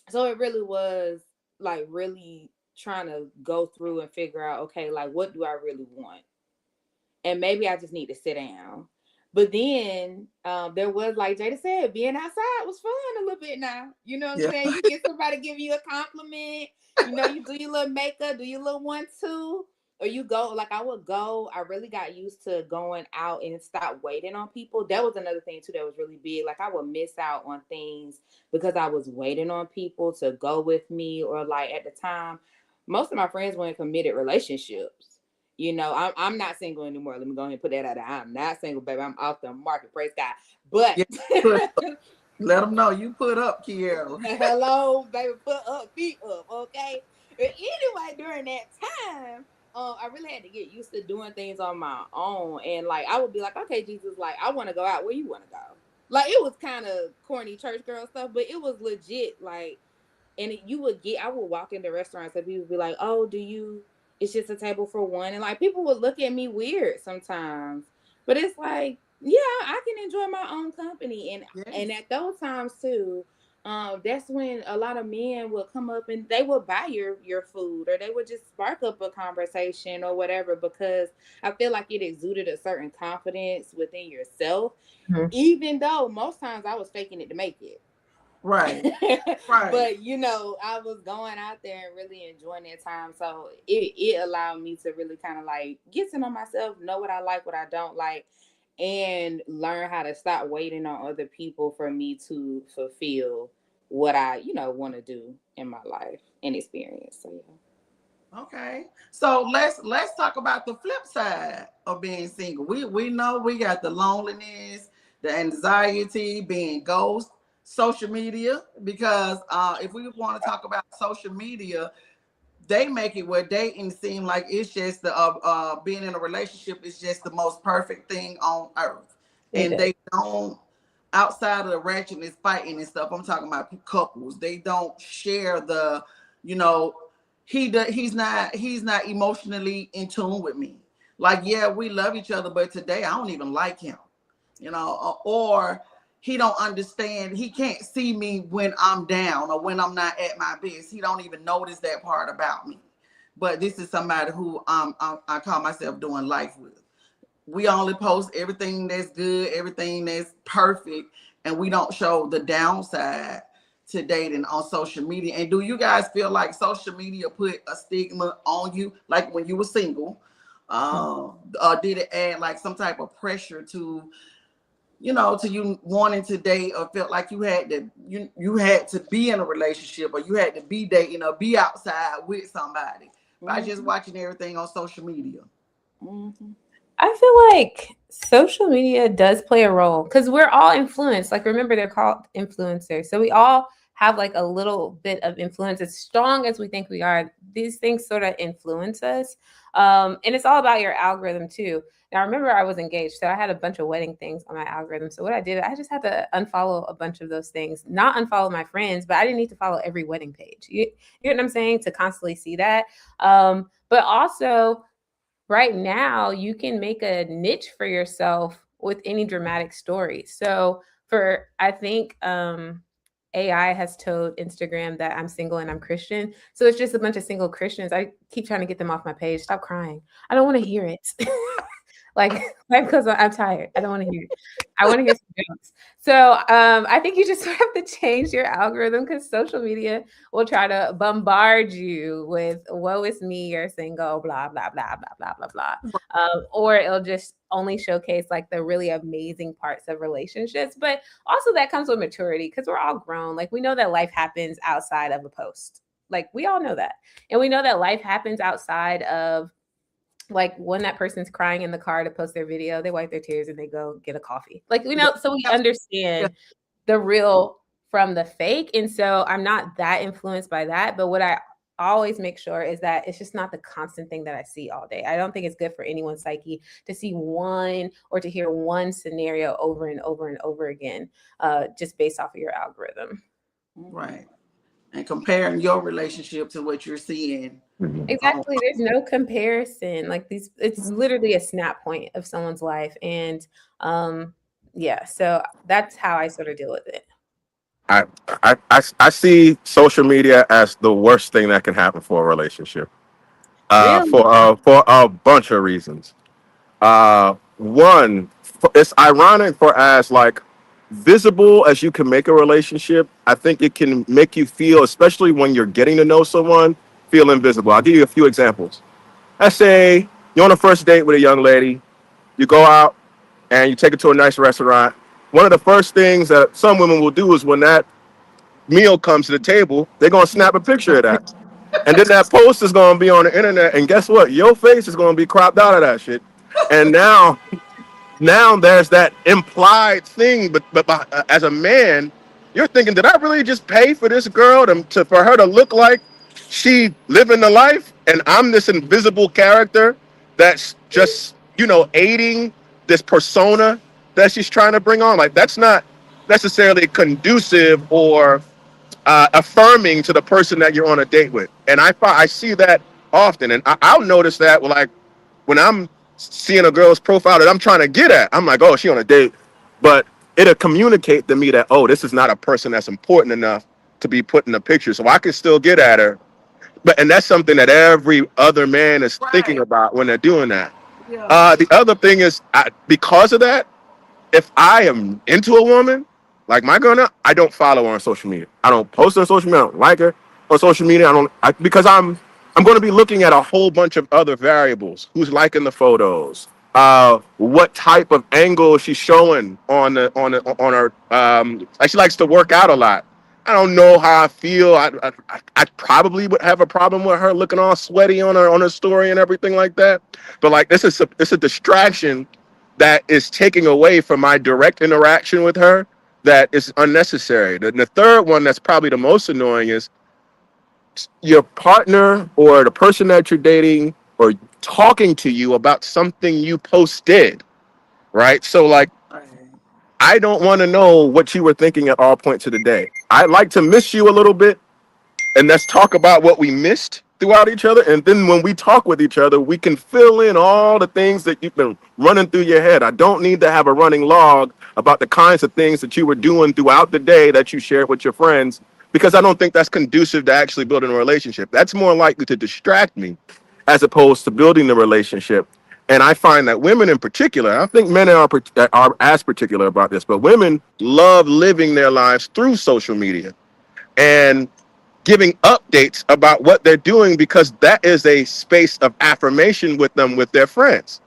so it really was like really trying to go through and figure out, okay, like what do I really want? And maybe I just need to sit down. But then there was, like Jada said, being outside was fun a little bit now. You know what I'm Yeah. saying? You get somebody give you a compliment, you do your little makeup, do your little 1-2, or you go, like I would go. I really got used to going out and stop waiting on people. That was another thing too that was really big. Like I would miss out on things because I was waiting on people to go with me, or like at the time, most of my friends were in committed relationships. I'm not single anymore. Let me go ahead and put that out there. I'm not single, baby. I'm off the market. Praise God. But Yeah. Let them know you put up, Kiara. hello, baby, put up, feet up, okay? But anyway, during that time, I really had to get used to doing things on my own. And like I would be like, okay, Jesus, like I want to go out. Where you want to go? Like it was kind of corny church girl stuff, but it was legit. Like you would get, I would walk into restaurants and people would be like, "Oh, do you? It's just a table for one," and like people would look at me weird sometimes. But it's like, yeah, I can enjoy my own company, and Yes. at those times too, that's when a lot of men will come up and they will buy your food, or they would just spark up a conversation or whatever, because I feel like it exuded a certain confidence within yourself, Mhm. even though most times I was faking it to make it. Right. Right. But I was going out there and really enjoying that time. So it allowed me to really kind of like get to know myself, know what I like, what I don't like, and learn how to stop waiting on other people for me to fulfill what I, want to do in my life and experience. So yeah. Okay. So let's talk about the flip side of being single. We know we got the loneliness, the anxiety, being ghost, social media, because if we want to talk about social media, they make it where dating seem like it's just the being in a relationship is just the most perfect thing on earth, It and does. they don't, outside of the ratchetness, fighting and stuff. I'm talking about couples. They don't share the, you know, he's not emotionally in tune with me. Like, yeah, we love each other, but today I don't even like him, or he don't understand. He can't see me when I'm down or when I'm not at my best. He don't even notice that part about me. But this is somebody who I call myself doing life with. We only post everything that's good, everything that's perfect, and we don't show the downside to dating on social media. And do you guys feel like social media put a stigma on you, like when you were single? Did it add like some type of pressure to you wanting to date, or felt like you had to be in a relationship, or you had to be dating or be outside with somebody by just Hmm. watching everything on social media? Hmm. I feel like social media does play a role because we're all influenced. Like, remember, they're called influencers. So we all have like a little bit of influence. As strong as we think we are, these things sort of influence us. And it's all about your algorithm too. Now, remember, I was engaged, so I had a bunch of wedding things on my algorithm. So what I did, I just had to unfollow a bunch of those things. Not unfollow my friends, but I didn't need to follow every wedding page. You know what I'm saying? To constantly see that. But also, right now you can make a niche for yourself with any dramatic story. So for I think AI has told Instagram that I'm single and I'm Christian. So it's just a bunch of single Christians. I keep trying to get them off my page. Stop crying. I don't want to hear it. like, like because I'm tired. I don't want to hear it. I want to hear some jokes. So I think you just sort of have to change your algorithm because social media will try to bombard you with "woe is me, you're single," blah blah blah blah blah blah blah, or it'll just only showcase like the really amazing parts of relationships. But also that comes with maturity because we're all grown. Like we know that life happens outside of a post. Like we all know that, and we know that life happens outside of like when that person's crying in the car to post their video, they wipe their tears and they go get a coffee. Like we know, so we Yeah. understand the real from the fake. And so I'm not that influenced by that. But what I always make sure is that it's just not the constant thing that I see all day. I don't think it's good for anyone's psyche to see one or to hear one scenario over and over and over again, just based off of your algorithm. Right. And comparing your relationship to what you're seeing on. Exactly. There's no comparison. Like these, it's literally a snap point of someone's life. And yeah, so that's how I sort of deal with it. I, I see social media as the worst thing that can happen for a relationship. Really? For a bunch of reasons. One, it's ironic for as like visible as you can make a relationship. I think it can make you feel, especially when you're getting to know someone, feel invisible. I'll give you a few examples. Let's say you're on a first date with a young lady. You go out and you take her to a nice restaurant. One of the first things that some women will do is when that meal comes to the table, they're gonna snap a picture of that. And then that post is gonna be on the internet, and guess what? Your face is gonna be cropped out of that shit. And now there's that implied thing, but as a man, you're thinking, did I really just pay for this girl for her to look like she living the life, and I'm this invisible character that's just aiding this persona that she's trying to bring on? Like that's not necessarily conducive or affirming to the person that you're on a date with. And I see that often, and I'll notice that like when I'm seeing a girl's profile that I'm trying to get at, I'm like, oh, she on a date, but it'll communicate to me that, oh, this is not a person that's important enough to be put in a picture, so I can still get at her. But and that's something that every other man is thinking Right. about when they're doing that. Yeah. The other thing is, because of that, if I am into a woman, like my girl now, I don't follow her on social media. I don't post her on social media. I don't like her on social media. Because I'm going to be looking at a whole bunch of other variables. Who's liking the photos? What type of angle she's showing on her? Like she likes to work out a lot. I don't know how I feel. I probably would have a problem with her looking all sweaty on her story and everything like that. But like it's a distraction that is taking away from my direct interaction with her that is unnecessary. The third one that's probably the most annoying is your partner or the person that you're dating or talking to you about something you posted, right? So like Right. I don't want to know what you were thinking at all points of the day. I'd like to miss you a little bit, and let's talk about what we missed throughout each other. And then when we talk with each other, we can fill in all the things that you've been running through your head. I don't need to have a running log about the kinds of things that you were doing throughout the day that you shared with your friends, because I don't think that's conducive to actually building a relationship. That's more likely to distract me as opposed to building the relationship. And I find that women in particular, I think men are as particular about this, but women love living their lives through social media and giving updates about what they're doing because that is a space of affirmation with them with their friends.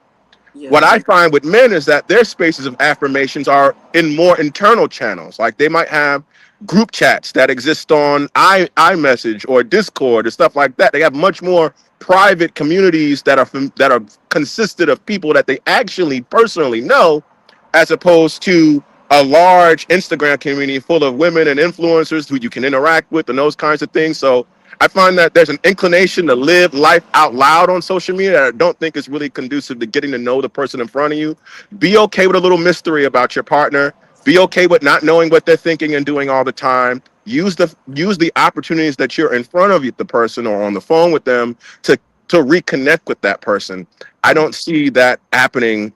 What Yeah. I find with men is that their spaces of affirmations are in more internal channels. Like they might have group chats that exist on iMessage or Discord or stuff like that. They have much more private communities that are consisted of people that they actually personally know, as opposed to a large Instagram community full of women and influencers who you can interact with and those kinds of things. So I find that there's an inclination to live life out loud on social media that I don't think is really conducive to getting to know the person in front of you. Be okay with a little mystery about your partner. Be okay with not knowing what they're thinking and doing all the time. Use the opportunities that you're in front of the person or on the phone with them to reconnect with that person. I don't see that happening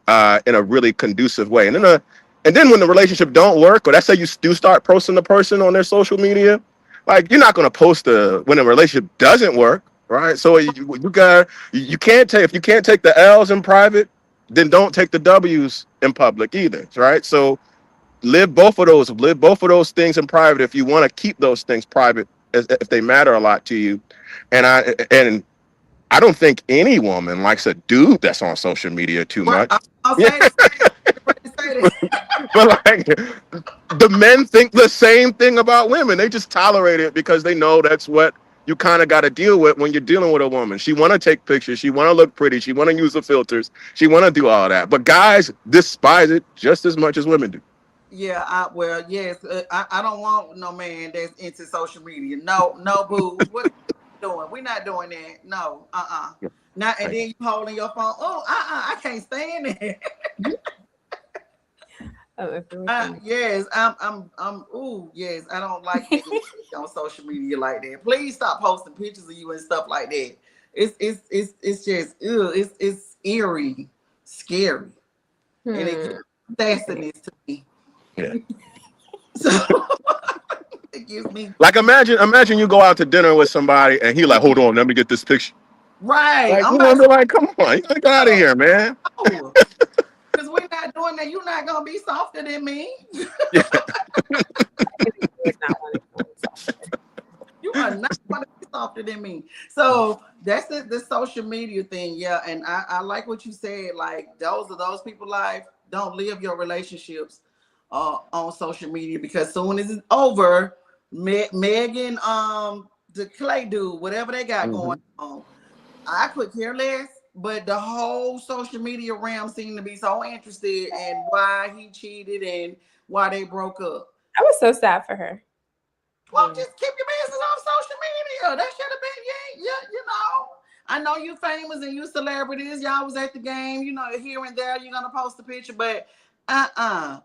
in a really conducive way. And then when the relationship don't work, or let's say you do start posting the person on their social media, like you're not going to post when a relationship doesn't work, right? So you can't take if you can't take the L's in private, then don't take the W's in public either, right? So live both of those things in private if you want to keep those things private if they matter a lot to you. And I don't think any woman likes a dude that's on social media too Well, much. I'll Yeah, say this. Say this. but like the men think the same thing about women. They just tolerate it because they know that's what you kind of got to deal with when you're dealing with a woman. She want to take pictures. She want to look pretty. She want to use the filters. She want to do all that. But guys despise it just as much as women do. Yeah, well, yes. I don't want no man that's into social media. No, no, boo. What doing? We're not doing that. No, Not and Right. then you holding your phone. Oh, I can't stand it. Oh, I feel like Yes, ooh, yes, I don't like niggas on social media like that. Please stop posting pictures of you and stuff like that. It's just, ew, it's eerie, scary, and it gives hmm. nastiness to me. Yeah. So it gives me Like imagine you go out to dinner with somebody and he like, hold on, let me get this picture. right. Like I'm you about want to to be like, come on, you gotta get out of say, here, man. no, because we're not doing that. You're not gonna be softer than me. Yeah. Would not want to go inside. You are not going to be softer than me. So that's the social media thing. Yeah. And I like what you said. Like those people life. Don't live your relationships on social media because soon as it's over, Megan, the Clay dude, whatever they got going Mhm. on, I could care less. But the whole social media realm seemed to be so interested in why he cheated and why they broke up. I was so sad for her. Well, Yeah. just keep your business off social media. That should have been, yeah, yeah, you know. I know you famous and you celebrities. Y'all was at the game, you know, here and there. You're gonna post a picture, but uh-uh.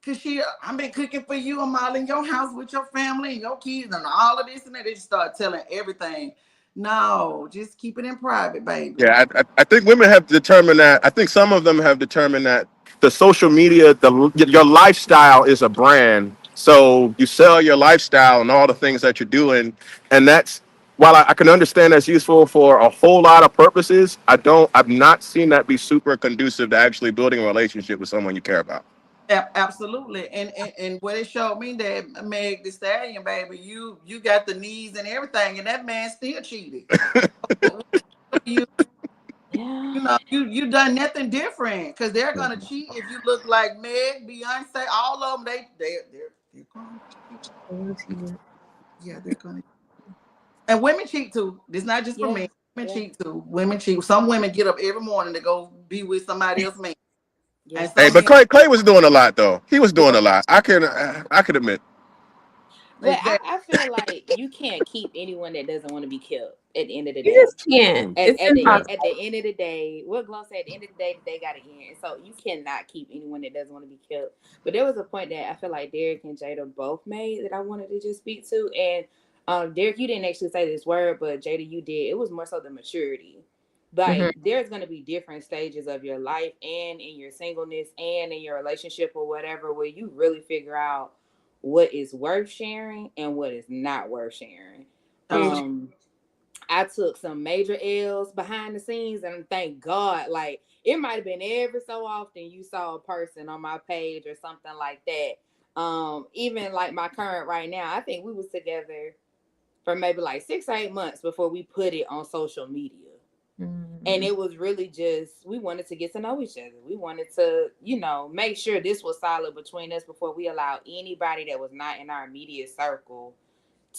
Cause I've been cooking for you. I'm all in your house with your family and your kids and all of this and that. They just start telling everything. No, just keep it in private, baby. Yeah, I think women have determined that. I think some of them have determined that the social media, your lifestyle is a brand. So you sell your lifestyle and all the things that you're doing, and that's while I can understand that's useful for a whole lot of purposes. I've not seen that be super conducive to actually building a relationship with someone you care about. Absolutely, and what it showed me that Meg the Stallion, baby, you got the knees and everything, and that man still cheated. You Yeah. you know you done nothing different because they're gonna cheat if you look like Meg, Beyonce, all of them. They're gonna cheat. Yeah, they're gonna. And women cheat too. It's not just for Yeah. men. Women Yeah. cheat too. Women cheat. Some women get up every morning to go be with somebody else man, and Yeah. Hey, some but men. Clay was doing a lot though. He was doing a lot. I could admit. But Exactly. I feel like you can't keep anyone that doesn't want to be killed at the end of the You day. just can't. At, It's at the end impossible. at the end of the day, what Glow said, at the end of the day, they gotta end. And so you cannot keep anyone that doesn't want to be killed. But there was a point that I feel like Derek and Jada both made that I wanted to just speak to. And Derek, you didn't actually say this word, but Jada, you did. It was more so the maturity. Hmm. Like there's gonna be different stages of your life and in your singleness and in your relationship or whatever where you really figure out what is worth sharing and what is not worth sharing. Absolutely. I took some major L's behind the scenes, and thank God, like it might have been every so often you saw a person on my page or something like that. Even like my current right now, I think we was together for maybe like 6 or 8 months before we put it on social media. And it was really just we wanted to get to know each other. We wanted to, make sure this was solid between us before we allowed anybody that was not in our immediate circle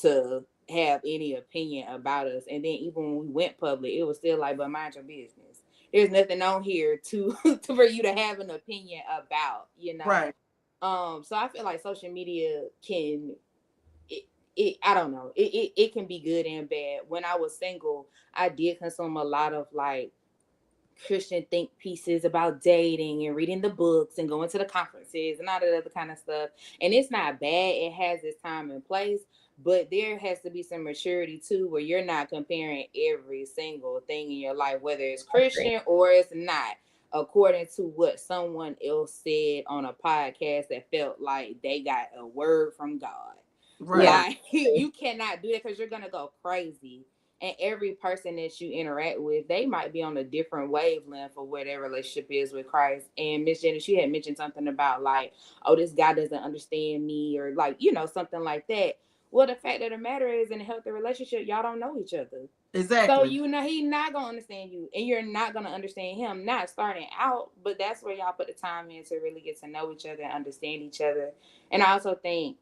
to have any opinion about us. And then even when we went public, it was still like, but mind your business. There's nothing on here to, for you to have an opinion about. Right. So I feel like social media can it I don't know. It can be good and bad. When I was single, I did consume a lot of like Christian think pieces about dating and reading the books and going to the conferences and all that other kind of stuff. And it's not bad. It has its time and place, but there has to be some maturity too, where you're not comparing every single thing in your life, whether it's Christian or it's not, according to what someone else said on a podcast that felt like they got a word from God. Right. Yeah. Like you cannot do that because you're gonna go crazy. And every person that you interact with, they might be on a different wavelength of where their relationship is with Christ. And Miss Jenny, she had mentioned something about like, oh, this guy doesn't understand me, or like, something like that. Well, the fact of the matter is, in a healthy relationship, y'all don't know each other. So Exactly. he's not gonna understand you, and you're not gonna understand him. Not starting out, but that's where y'all put the time in to really get to know each other and understand each other. And I also think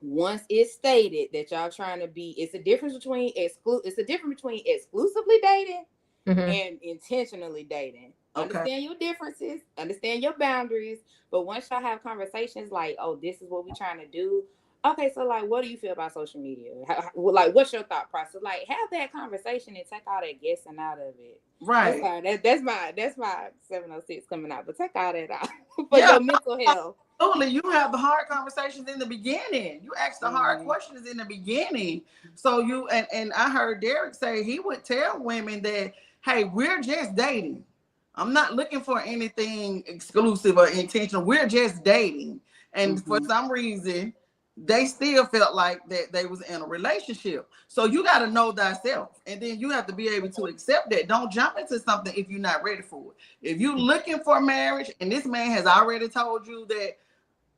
once it's stated that y'all trying to be, it's a difference between exclusively dating Hmm. and intentionally dating. Okay. Understand your differences, understand your boundaries, but once y'all have conversations like, oh, this is what we're trying to do. Okay, so like, what do you feel about social media? Like, what's your thought process? Like, have that conversation and take all that guessing out of it. I'm Right. sorry, that's my 706 coming out, but take all that out for Yeah. your mental health. Absolutely. You have the hard conversations in the beginning. You ask the hard Mm-hmm. questions in the beginning. So and I heard Derek say he would tell women that, hey, we're just dating. I'm not looking for anything exclusive or intentional. We're just dating. And for Mm-hmm. some reason, they still felt like that they was in a relationship. So you got to know thyself. And then you have to be able to accept that. Don't jump into something if you're not ready for it. If you're looking for marriage and this man has already told you that,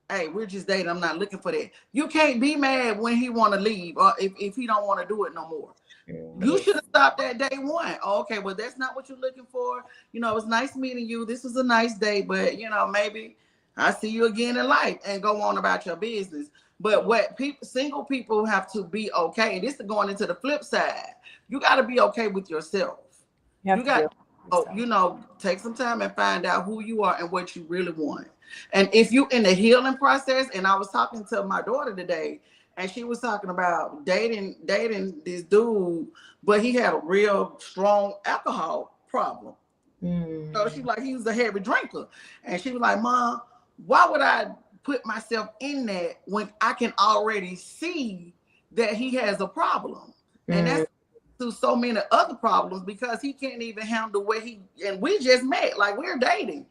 hey, we're just dating, I'm not looking for that, you can't be mad when he want to leave or if he don't want to do it no more. You Yes. should have stopped at day one. Oh, okay, well, that's not what you're looking for. It's nice meeting you. This was a nice day, but maybe I see you again in life and go on about your business. But what single people have to be okay, and this is going into the flip side. You got to be okay with yourself. You You have to be got, okay with yourself. take some time and find out who you are and what you really want. And if you in the healing process, and I was talking to my daughter today, and she was talking about dating this dude, but he had a real strong alcohol problem. So she Mm. like he was a heavy drinker, and she was like, "Mom, why would I put myself in that when I can already see that he has a problem. And that's to so many other problems because he can't even handle what he, and we just met, like we're dating.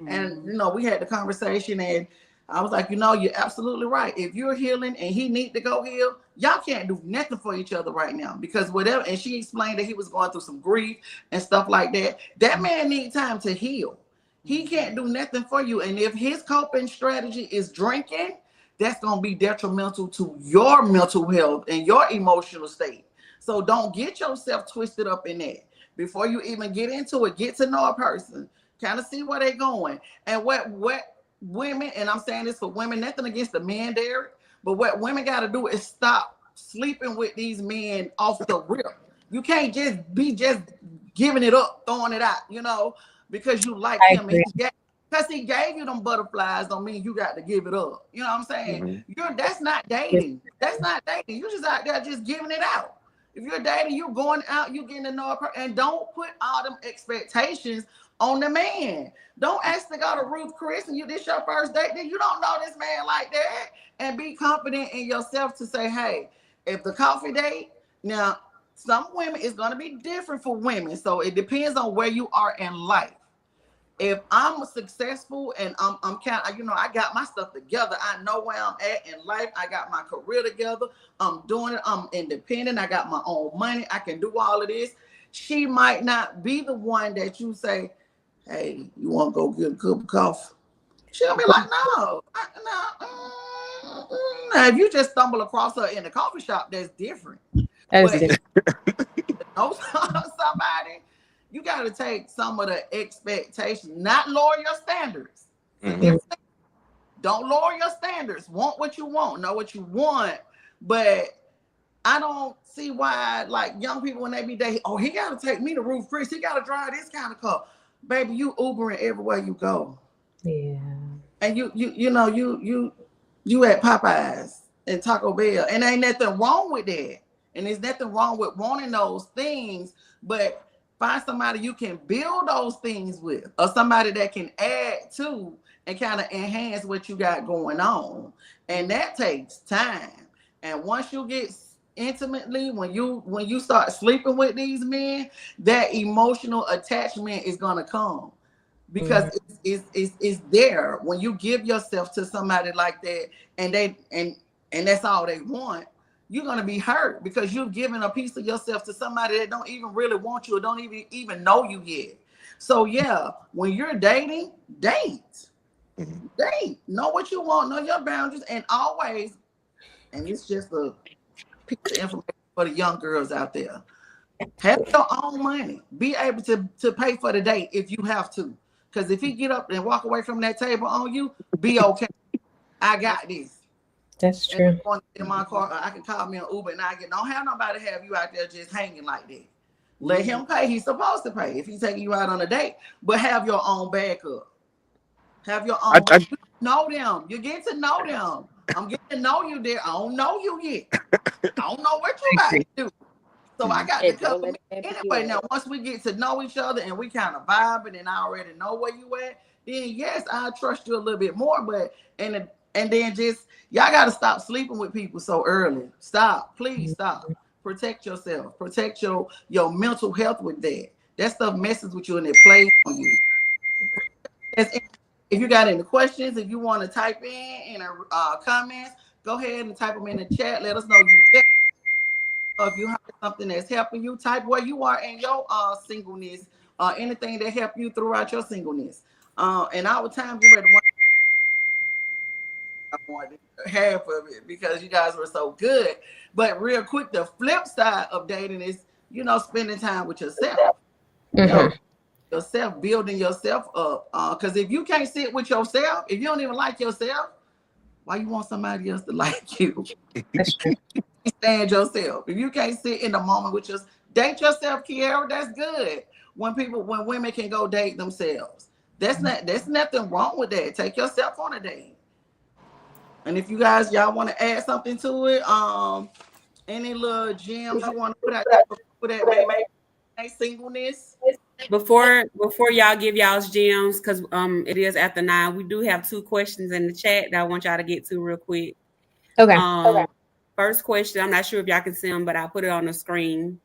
And we had the conversation and I was like, you're absolutely right. If you're healing and he need to go heal, y'all can't do nothing for each other right now because whatever. And she explained that he was going through some grief and stuff like that. That man needs time to heal. He can't do nothing for you. And if his coping strategy is drinking, that's going to be detrimental to your mental health and your emotional state. So don't get yourself twisted up in that. Before you even get into it, get to know a person, kind of see where they're going. And what women, and I'm saying this for women, nothing against the men, Derek, but what women got to do is stop sleeping with these men off the rip. You can't just be giving it up, throwing it out, because you like him. Because he gave you them butterflies don't mean you got to give it up. You know what I'm saying? That's not dating. That's not dating. You just out there just giving it out. If you're dating, you're going out, you're getting to know a person, and don't put all them expectations on the man. Don't ask to go to Ruth Chris and this your first date, then you don't know this man like that. And be confident in yourself to say, hey, if the coffee date, now some women is going to be different for women. So it depends on where you are in life. If I'm successful and I'm kind of, I got my stuff together. I know where I'm at in life. I got my career together. I'm doing it. I'm independent. I got my own money. I can do all of this. She might not be the one that you say, hey, you want to go get a cup of coffee? She'll be like, no. Now, if you just stumble across her in the coffee shop, that's different. But know somebody, you got to take some of the expectations, not lower your standards. Don't lower your standards. Want what you want, know what you want. But I don't see why, like, young people when they be dating, oh, he got to take me to Ruth Chris. He got to drive this kind of car. Baby, you Ubering everywhere you go. Yeah. And you at Popeyes and Taco Bell. And ain't nothing wrong with that. And there's nothing wrong with wanting those things, but find somebody you can build those things with, or somebody that can add to and kind of enhance what you got going on. And that takes time. And once you get intimately, when you start sleeping with these men, that emotional attachment is gonna come because it's there. When you give yourself to somebody like that, and that's all they want, you're gonna be hurt because you've given a piece of yourself to somebody that don't even really want you or don't even know you yet. So yeah, when you're dating, date. Know what you want, know your boundaries, and always, and it's just a piece of information for the young girls out there. Have your own money. Be able to pay for the date if you have to. Because if he get up and walk away from that table on you, be okay. I got this. That's true. And going in my car, I can call me an Uber and don't have nobody have you out there just hanging like that. Let him pay. He's supposed to pay if he's taking you out on a date, but have your own backup. Have your own. You know them. You get to know them. I'm getting to know you there. I don't know you yet. I don't know what you about to do. So I got to cover me anyway. Now, once we get to know each other and we kind of vibing and I already know where you at, then yes, I trust you a little bit more. But and then just y'all got to stop sleeping with people so early. Stop, please stop. Protect yourself. Protect your mental health with that. That stuff messes with you and it plays on you. If you got any questions, if you want to type in comments, go ahead and type them in the chat. Let us know if you heard something that's helping you. Type where you are in your singleness, anything that help you throughout your singleness. And our time, get ready I wanted half of it because you guys were so good. But real quick, the flip side of dating is, spending time with yourself. Yourself, building yourself up. Because if you can't sit with yourself, if you don't even like yourself, why you want somebody else to like you? That's true. Stand yourself. If you can't sit in the moment with date yourself, Kiara, that's good. When women can go date themselves. There's nothing wrong with that. Take yourself on a date. And if y'all want to add something to it, any little gems you want to put out there for that maybe singleness. Before y'all give y'all's gems, because it is after 9, we do have 2 questions in the chat that I want y'all to get to real quick. Okay. First question, I'm not sure if y'all can see them, but I'll put it on the screen.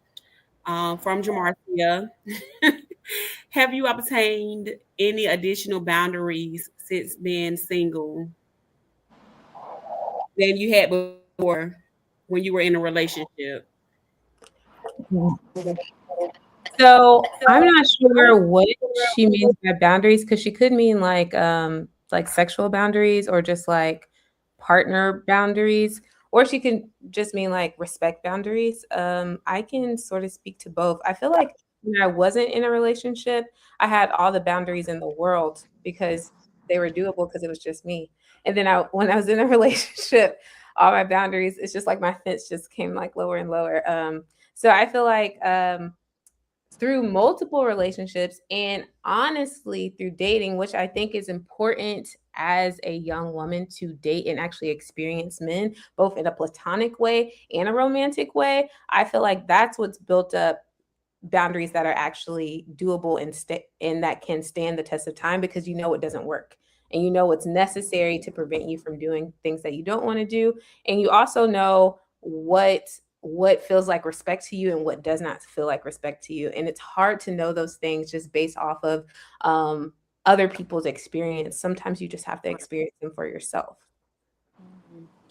From Jamarcia. Have you obtained any additional boundaries since being single than you had before when you were in a relationship? So I'm not sure what she means by boundaries because she could mean like sexual boundaries or just like partner boundaries, or she can just mean like respect boundaries. I can sort of speak to both. I feel like when I wasn't in a relationship, I had all the boundaries in the world because they were doable because it was just me. And then when I was in a relationship, all my boundaries, it's just like my fence just came like lower and lower. So I feel like through multiple relationships and honestly through dating, which I think is important as a young woman to date and actually experience men, both in a platonic way and a romantic way. I feel like that's what's built up boundaries that are actually doable and that can stand the test of time because you know it doesn't work and you know what's necessary to prevent you from doing things that you don't want to do, and you also know what feels like respect to you and what does not feel like respect to you, and it's hard to know those things just based off of other people's experience. Sometimes you just have to experience them for yourself.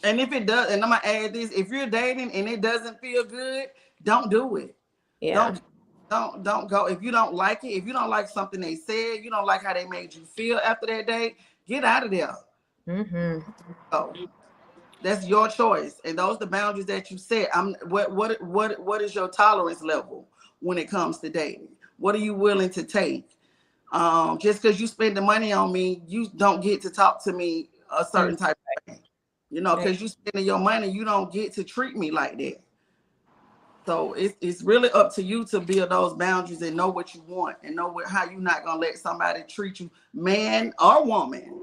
And if it does, and I'm gonna add this: if you're dating and it doesn't feel good, don't do it. Yeah. Don't go. If you don't like it, if you don't like something they said, you don't like how they made you feel after that date, get out of there. Mm-hmm. So that's your choice, and those are the boundaries that you set. What is your tolerance level when it comes to dating? What are you willing to take? Just because you spend the money on me, you don't get to talk to me a certain type of way. You know, because you spending your money, you don't get to treat me like that. So it's really up to you to build those boundaries and know what you want and know how you're not gonna let somebody treat you, man or woman.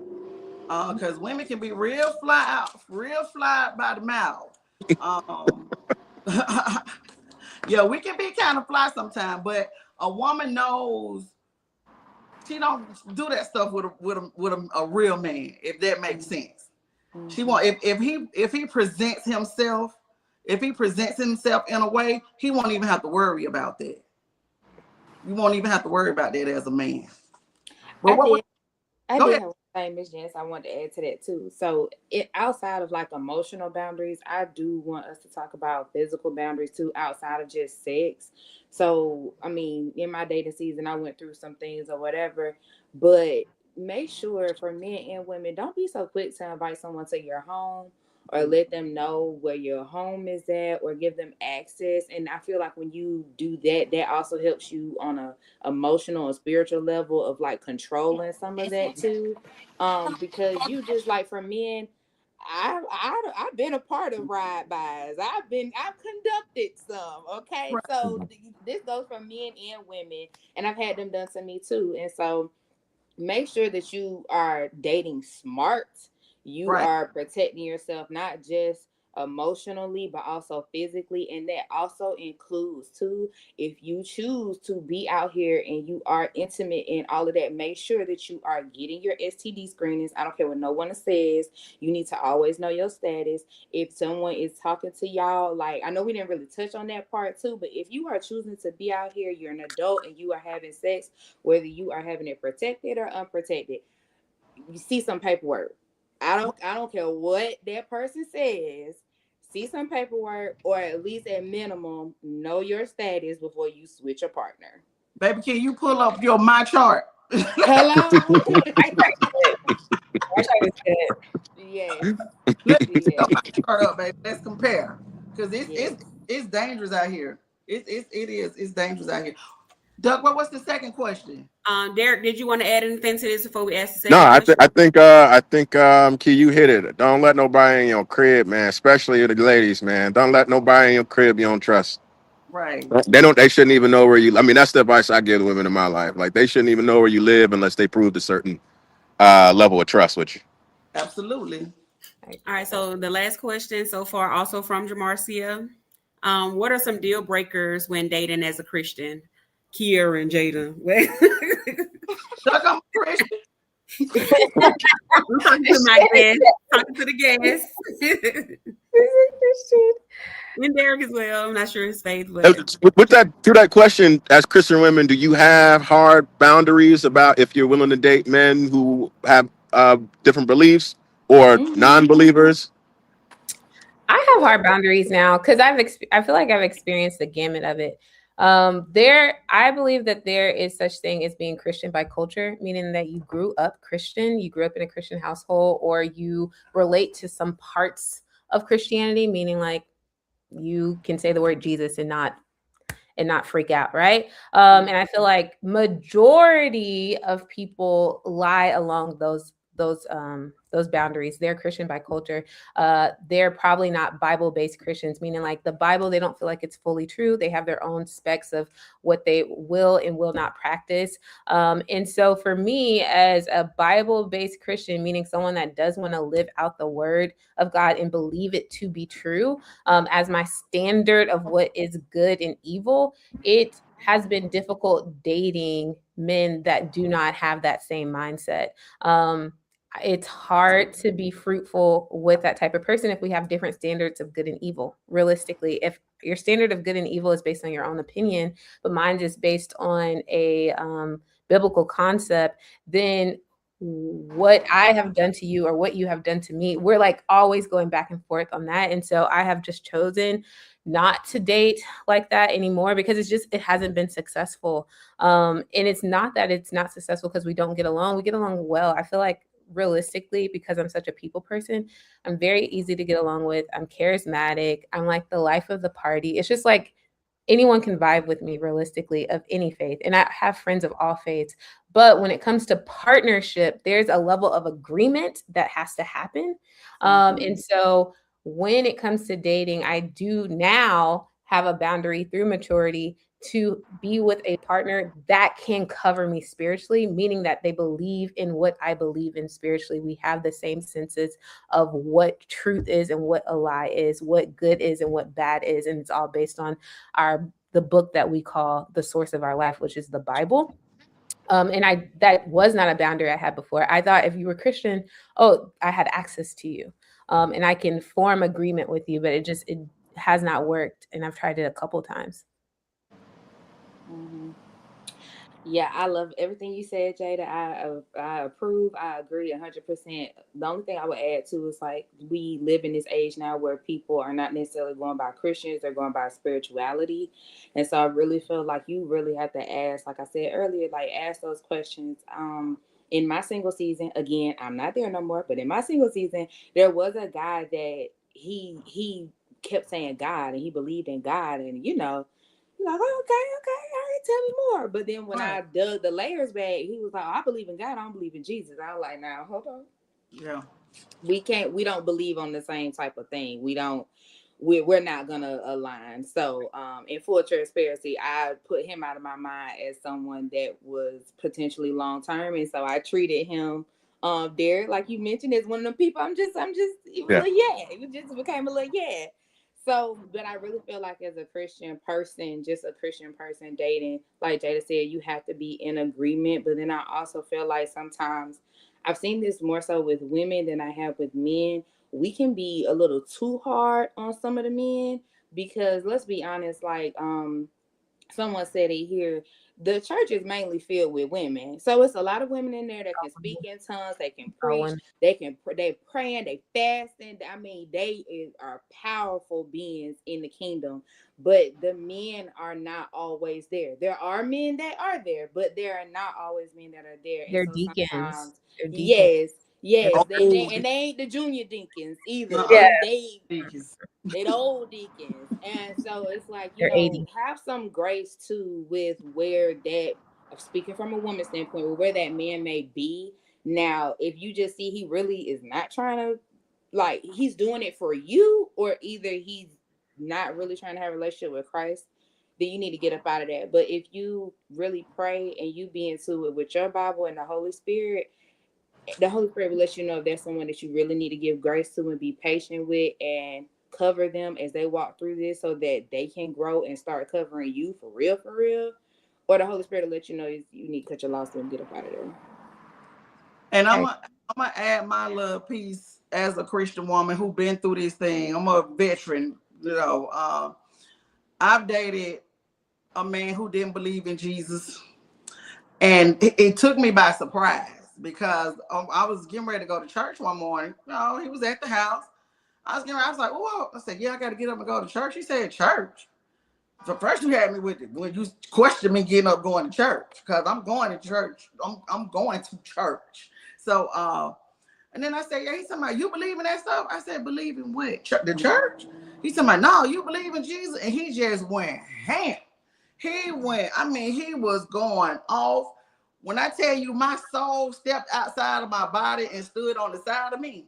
Because women can be real fly by the mouth. Um, yeah, we can be kind of fly sometimes, but a woman knows she don't do that stuff with a real man, if that makes sense. She want if he presents himself, if he presents himself in a way, he won't even have to worry about that. You won't even have to worry about that as a man. But I what did. I go did ahead. have one thing, Miss Janice. I wanted to add to that too. So, outside of like emotional boundaries, I do want us to talk about physical boundaries too, outside of just sex. So, I mean, in my dating season, I went through some things or whatever, but make sure for men and women, don't be so quick to invite someone to your home or let them know where your home is at or give them access. And I feel like when you do that, that also helps you on a emotional and spiritual level of like controlling some of that too. Because you just like for men, I've been a part of ride bys. I've conducted some. Okay, so this goes for men and women, and I've had them done to me too. And so make sure that you are dating smart. You Right. are protecting yourself not just emotionally but also physically, and that also includes too, if you choose to be out here and you are intimate and all of that, make sure that you are getting your STD screenings. I don't care what no one says, you need to always know your status. If someone is talking to y'all, like I know we didn't really touch on that part too, but if you are choosing to be out here, you're an adult and you are having sex, whether you are having it protected or unprotected, you see some paperwork. I don't care what that person says. See some paperwork, or at least at minimum know your status before you switch a partner. Baby, can you pull up your my chart? Hello. I try to good. I try to good. Yes. Let's pull Yes. your my chart up, baby. Let's compare. Because Yes. it's dangerous out here. It's dangerous out here. Doug, what's the second question? Derek, did you want to add anything to this before we ask the No, second question? I think Key, you hit it. Don't let nobody in your crib, man. Especially the ladies, man. Don't let nobody in your crib you don't trust. Right. They shouldn't even know where you. I mean, that's the advice I give the women in my life. Like they shouldn't even know where you live unless they proved a certain level of trust with you. Absolutely. All right, so the last question so far, also from Jamarcia. What are some deal breakers when dating as a Christian? Kiera and Jada. Chuck, I'm Christian. I'm talking to my guest, talking to the guest. And Derek as well. I'm not sure his faith, but With that, to that question, as Christian women, do you have hard boundaries about if you're willing to date men who have different beliefs or Mm-hmm. non-believers? I have hard boundaries now because I feel like I've experienced the gamut of it. I believe that there is such thing as being Christian by culture, meaning that you grew up Christian, you grew up in a Christian household, or you relate to some parts of Christianity, meaning like you can say the word Jesus and not freak out, right? And I feel like majority of people lie along those boundaries. They're Christian by culture. They're probably not Bible-based Christians, meaning like the Bible, they don't feel like it's fully true. They have their own specs of what they will and will not practice. And so for me, as a Bible-based Christian, meaning someone that does want to live out the word of God and believe it to be true, as my standard of what is good and evil, it has been difficult dating men that do not have that same mindset. It's hard to be fruitful with that type of person if we have different standards of good and evil. Realistically, if your standard of good and evil is based on your own opinion, but mine is based on a biblical concept, then what I have done to you or what you have done to me, we're like always going back and forth on that. And so I have just chosen not to date like that anymore because it hasn't been successful. And it's not that it's not successful because we don't get along. We get along well. I feel like realistically, because I'm such a people person, I'm very easy to get along with. I'm charismatic. I'm like the life of the party. It's just like anyone can vibe with me realistically of any faith. And I have friends of all faiths. But when it comes to partnership, there's a level of agreement that has to happen. And so when it comes to dating, I do now have a boundary through maturity to be with a partner that can cover me spiritually, meaning that they believe in what I believe in spiritually. We have the same senses of what truth is and what a lie is, what good is and what bad is. And it's all based on the book that we call the source of our life, which is the Bible. And that was not a boundary I had before. I thought if you were Christian, oh, I had access to you. And I can form agreement with you, but it has not worked. And I've tried it a couple times. Mm-hmm. Yeah, I love everything you said, Jada. I approve. I agree 100%. The only thing I would add to is like we live in this age now where people are not necessarily going by Christians; they're going by spirituality, and so I really feel like you really have to ask, like I said earlier, like ask those questions. In my single season, again, I'm not there no more, but in my single season, there was a guy that he kept saying God and he believed in God, and you're like, oh, okay, all right, tell me more. But then when Right. I dug the layers back, he was like, oh, I believe in God, I don't believe in Jesus. I was like, now, hold on. Yeah. We don't believe on the same type of thing. We're not gonna align. So in full transparency, I put him out of my mind as someone that was potentially long term. And so I treated him Derek, like you mentioned, as one of them people. It was Yeah. like, yeah, it just became a little yeah. So, but I really feel like as a Christian person, just a Christian person dating, like Jada said, you have to be in agreement. But then I also feel like sometimes I've seen this more so with women than I have with men. We can be a little too hard on some of the men because let's be honest, like someone said it here, the church is mainly filled with women, so it's a lot of women in there that can speak in tongues, they can preach, they praying, they fasting. I mean, are powerful beings in the kingdom, but the men are not always there. There are men that are there, but there are not always men that are there. And They're so deacons. sometimes, They're deacons. yes, They're yes, Oh, and they ain't the junior deacons either. uh-uh. yeah, They the old deacons. And so it's like, they're 80. have some grace too with where that, speaking from a woman's standpoint, where that man may be. Now, if you just see he really is not trying to, like, he's doing it for you, or either he's not really trying to have a relationship with Christ, then you need to get up out of that. But if you really pray and you be into it with your Bible and the Holy Spirit will let you know if there's someone that you really need to give grace to and be patient with and cover them as they walk through this so that they can grow and start covering you for real, for real. or the Holy Spirit will let you know you need to cut your losses and get up out of there. And Okay. I'm gonna add my little piece as a Christian woman who been through this thing. I'm a veteran, you know. I've dated a man who didn't believe in Jesus, and it took me by surprise because I was getting ready to go to church one morning. You know, he was at the house. I was like, oh, I said, yeah, I got to get up and go to church. He said, church. So first you had me with it when you questioned me getting up going to church because I'm going to church. I'm going to church. So and then I said, yeah, he's talking about you believe in that stuff. I said, believe in what? The church? He's talking about no, you believe in Jesus, and he just went ham. He went. I mean, he was going off. When I tell you, my soul stepped outside of my body and stood on the side of me.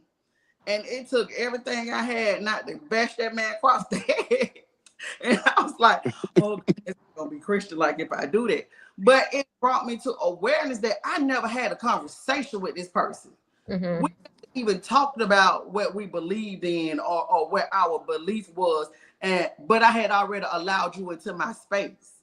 And it took everything I had not to bash that man across the head. And I was like, oh, it's gonna be Christian like if I do that. But it brought me to awareness that I never had a conversation with this person. Mm-hmm. We even talked about what we believed in or what our belief was. But I had already allowed you into my space.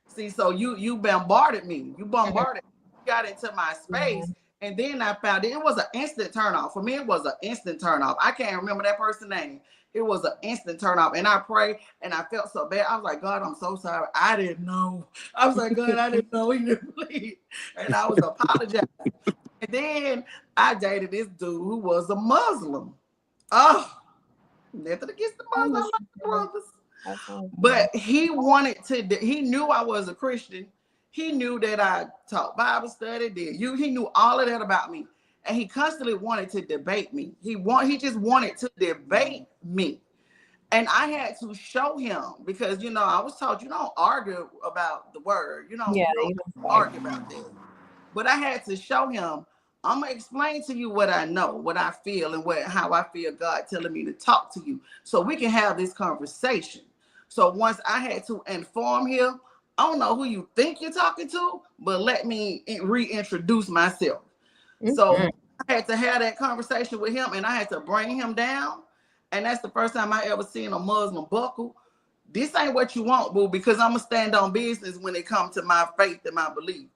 See, so you bombarded me. You bombarded, you got into my space. And then I found it was an instant turn off. For me, it was an instant turn off. I can't remember that person's name. It was an instant turn off. And I prayed and I felt so bad. I was like, God, I'm so sorry. I didn't know. I was like, God, I didn't know he didn't believe. And I was apologizing. And then I dated this dude who was a Muslim. Oh, nothing against the Muslim, I like the brothers. But he knew I was a Christian. He knew that I taught Bible study, he knew all of that about me. And he constantly wanted to debate me. He just wanted to debate me. And I had to show him because, I was taught you don't argue about the word. You don't argue about that. But I had to show him, I'm going to explain to you what I know, what I feel, and how I feel God telling me to talk to you so we can have this conversation. So once I had to inform him, I don't know who you think you're talking to, but let me reintroduce myself. Mm-hmm. So I had to have that conversation with him and I had to bring him down. And that's the first time I ever seen a Muslim buckle. This ain't what you want, boo, because I'm going to stand on business when it comes to my faith and my belief.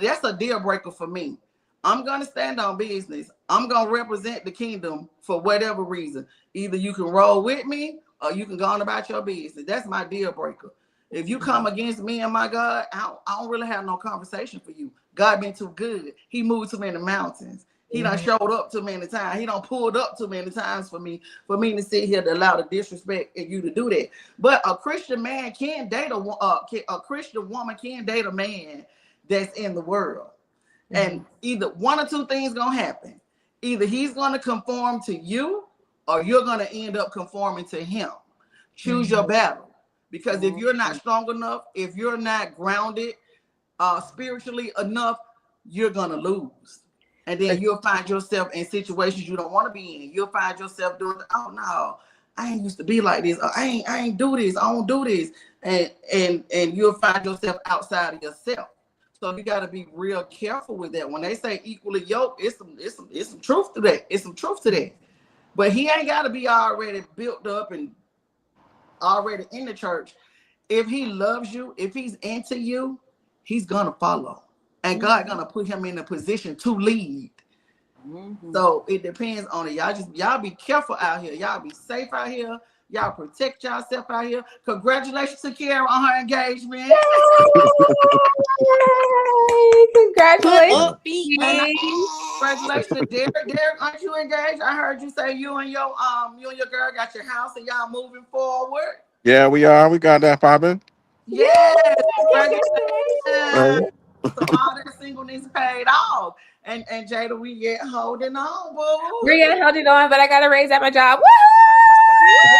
That's a deal breaker for me. I'm going to stand on business. I'm going to represent the kingdom for whatever reason. Either you can roll with me or you can go on about your business. That's my deal breaker. If you come against me and my God, I don't really have no conversation for you. God been too good. He moved too many mountains. He done showed up too many times. He done pulled up too many times for me to sit here to allow the disrespect and you to do that. But a Christian man can date a Christian woman can date a man that's in the world. And either one or two things gonna happen. Either he's gonna conform to you or you're gonna end up conforming to him. Choose your battle. Because if you're not strong enough, if you're not grounded spiritually enough, you're gonna lose. And then you'll find yourself in situations you don't want to be in. You'll find yourself doing, oh no, I ain't used to be like this. I ain't do this. I don't do this. And you'll find yourself outside of yourself. So you got to be real careful with that. When they say equally yoked, it's some truth to that. It's some truth to that. But he ain't got to be already built up and already in the church. If he loves you, if he's into you, he's gonna follow. And God gonna put him in a position to lead. So it depends on it. Y'all be careful out here. Y'all be safe out here. Y'all protect yourself out here. Congratulations to Kiara on her engagement. Yay! Congratulations. Congratulations to Derek. Derek, aren't you engaged? I heard you say you and your girl got your house and y'all moving forward. Yeah, we are. We got that popping. Yes. Congratulations. So all that singleness paid off. And Jada, we get holding on, boo. We're gonna hold it on, but I gotta raise at my job. Yeah.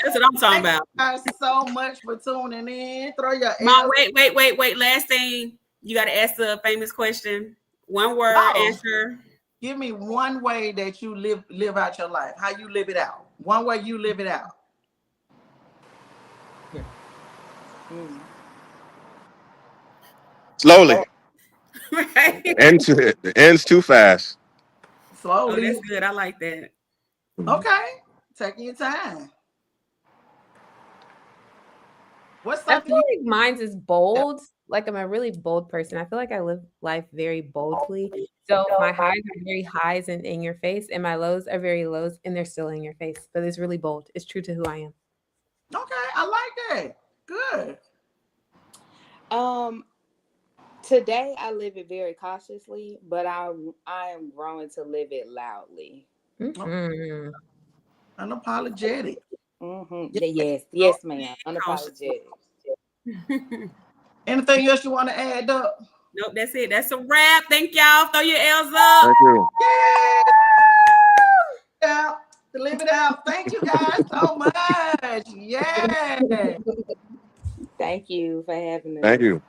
That's what I'm talking about. Thank you guys so much for tuning in. Throw your Mom, wait. Last thing, you got to ask the famous question. One word answer. Give me one way that you live out your life. How you live it out. One way you live it out. Slowly. Right. The end's too fast. Slowly. Oh, that's good. I like that. Okay. Taking your time. What's I something feel you like mine's is bold. Like I'm a really bold person. I feel like I live life very boldly. So my highs are very highs and in your face, and my lows are very lows and they're still in your face. But it's really bold. It's true to who I am. okay? I like that. Good. Today I live it very cautiously, but I am growing to live it loudly. Mhm. Unapologetic. Yeah. Yes, ma'am. Cautious. Unapologetic. Anything else you want to add up? Nope, that's it. That's a wrap. Thank y'all. Throw your L's up. Thank you. Yeah. To live it out. Thank you guys so much. Yeah. Thank you for having Thank us. you.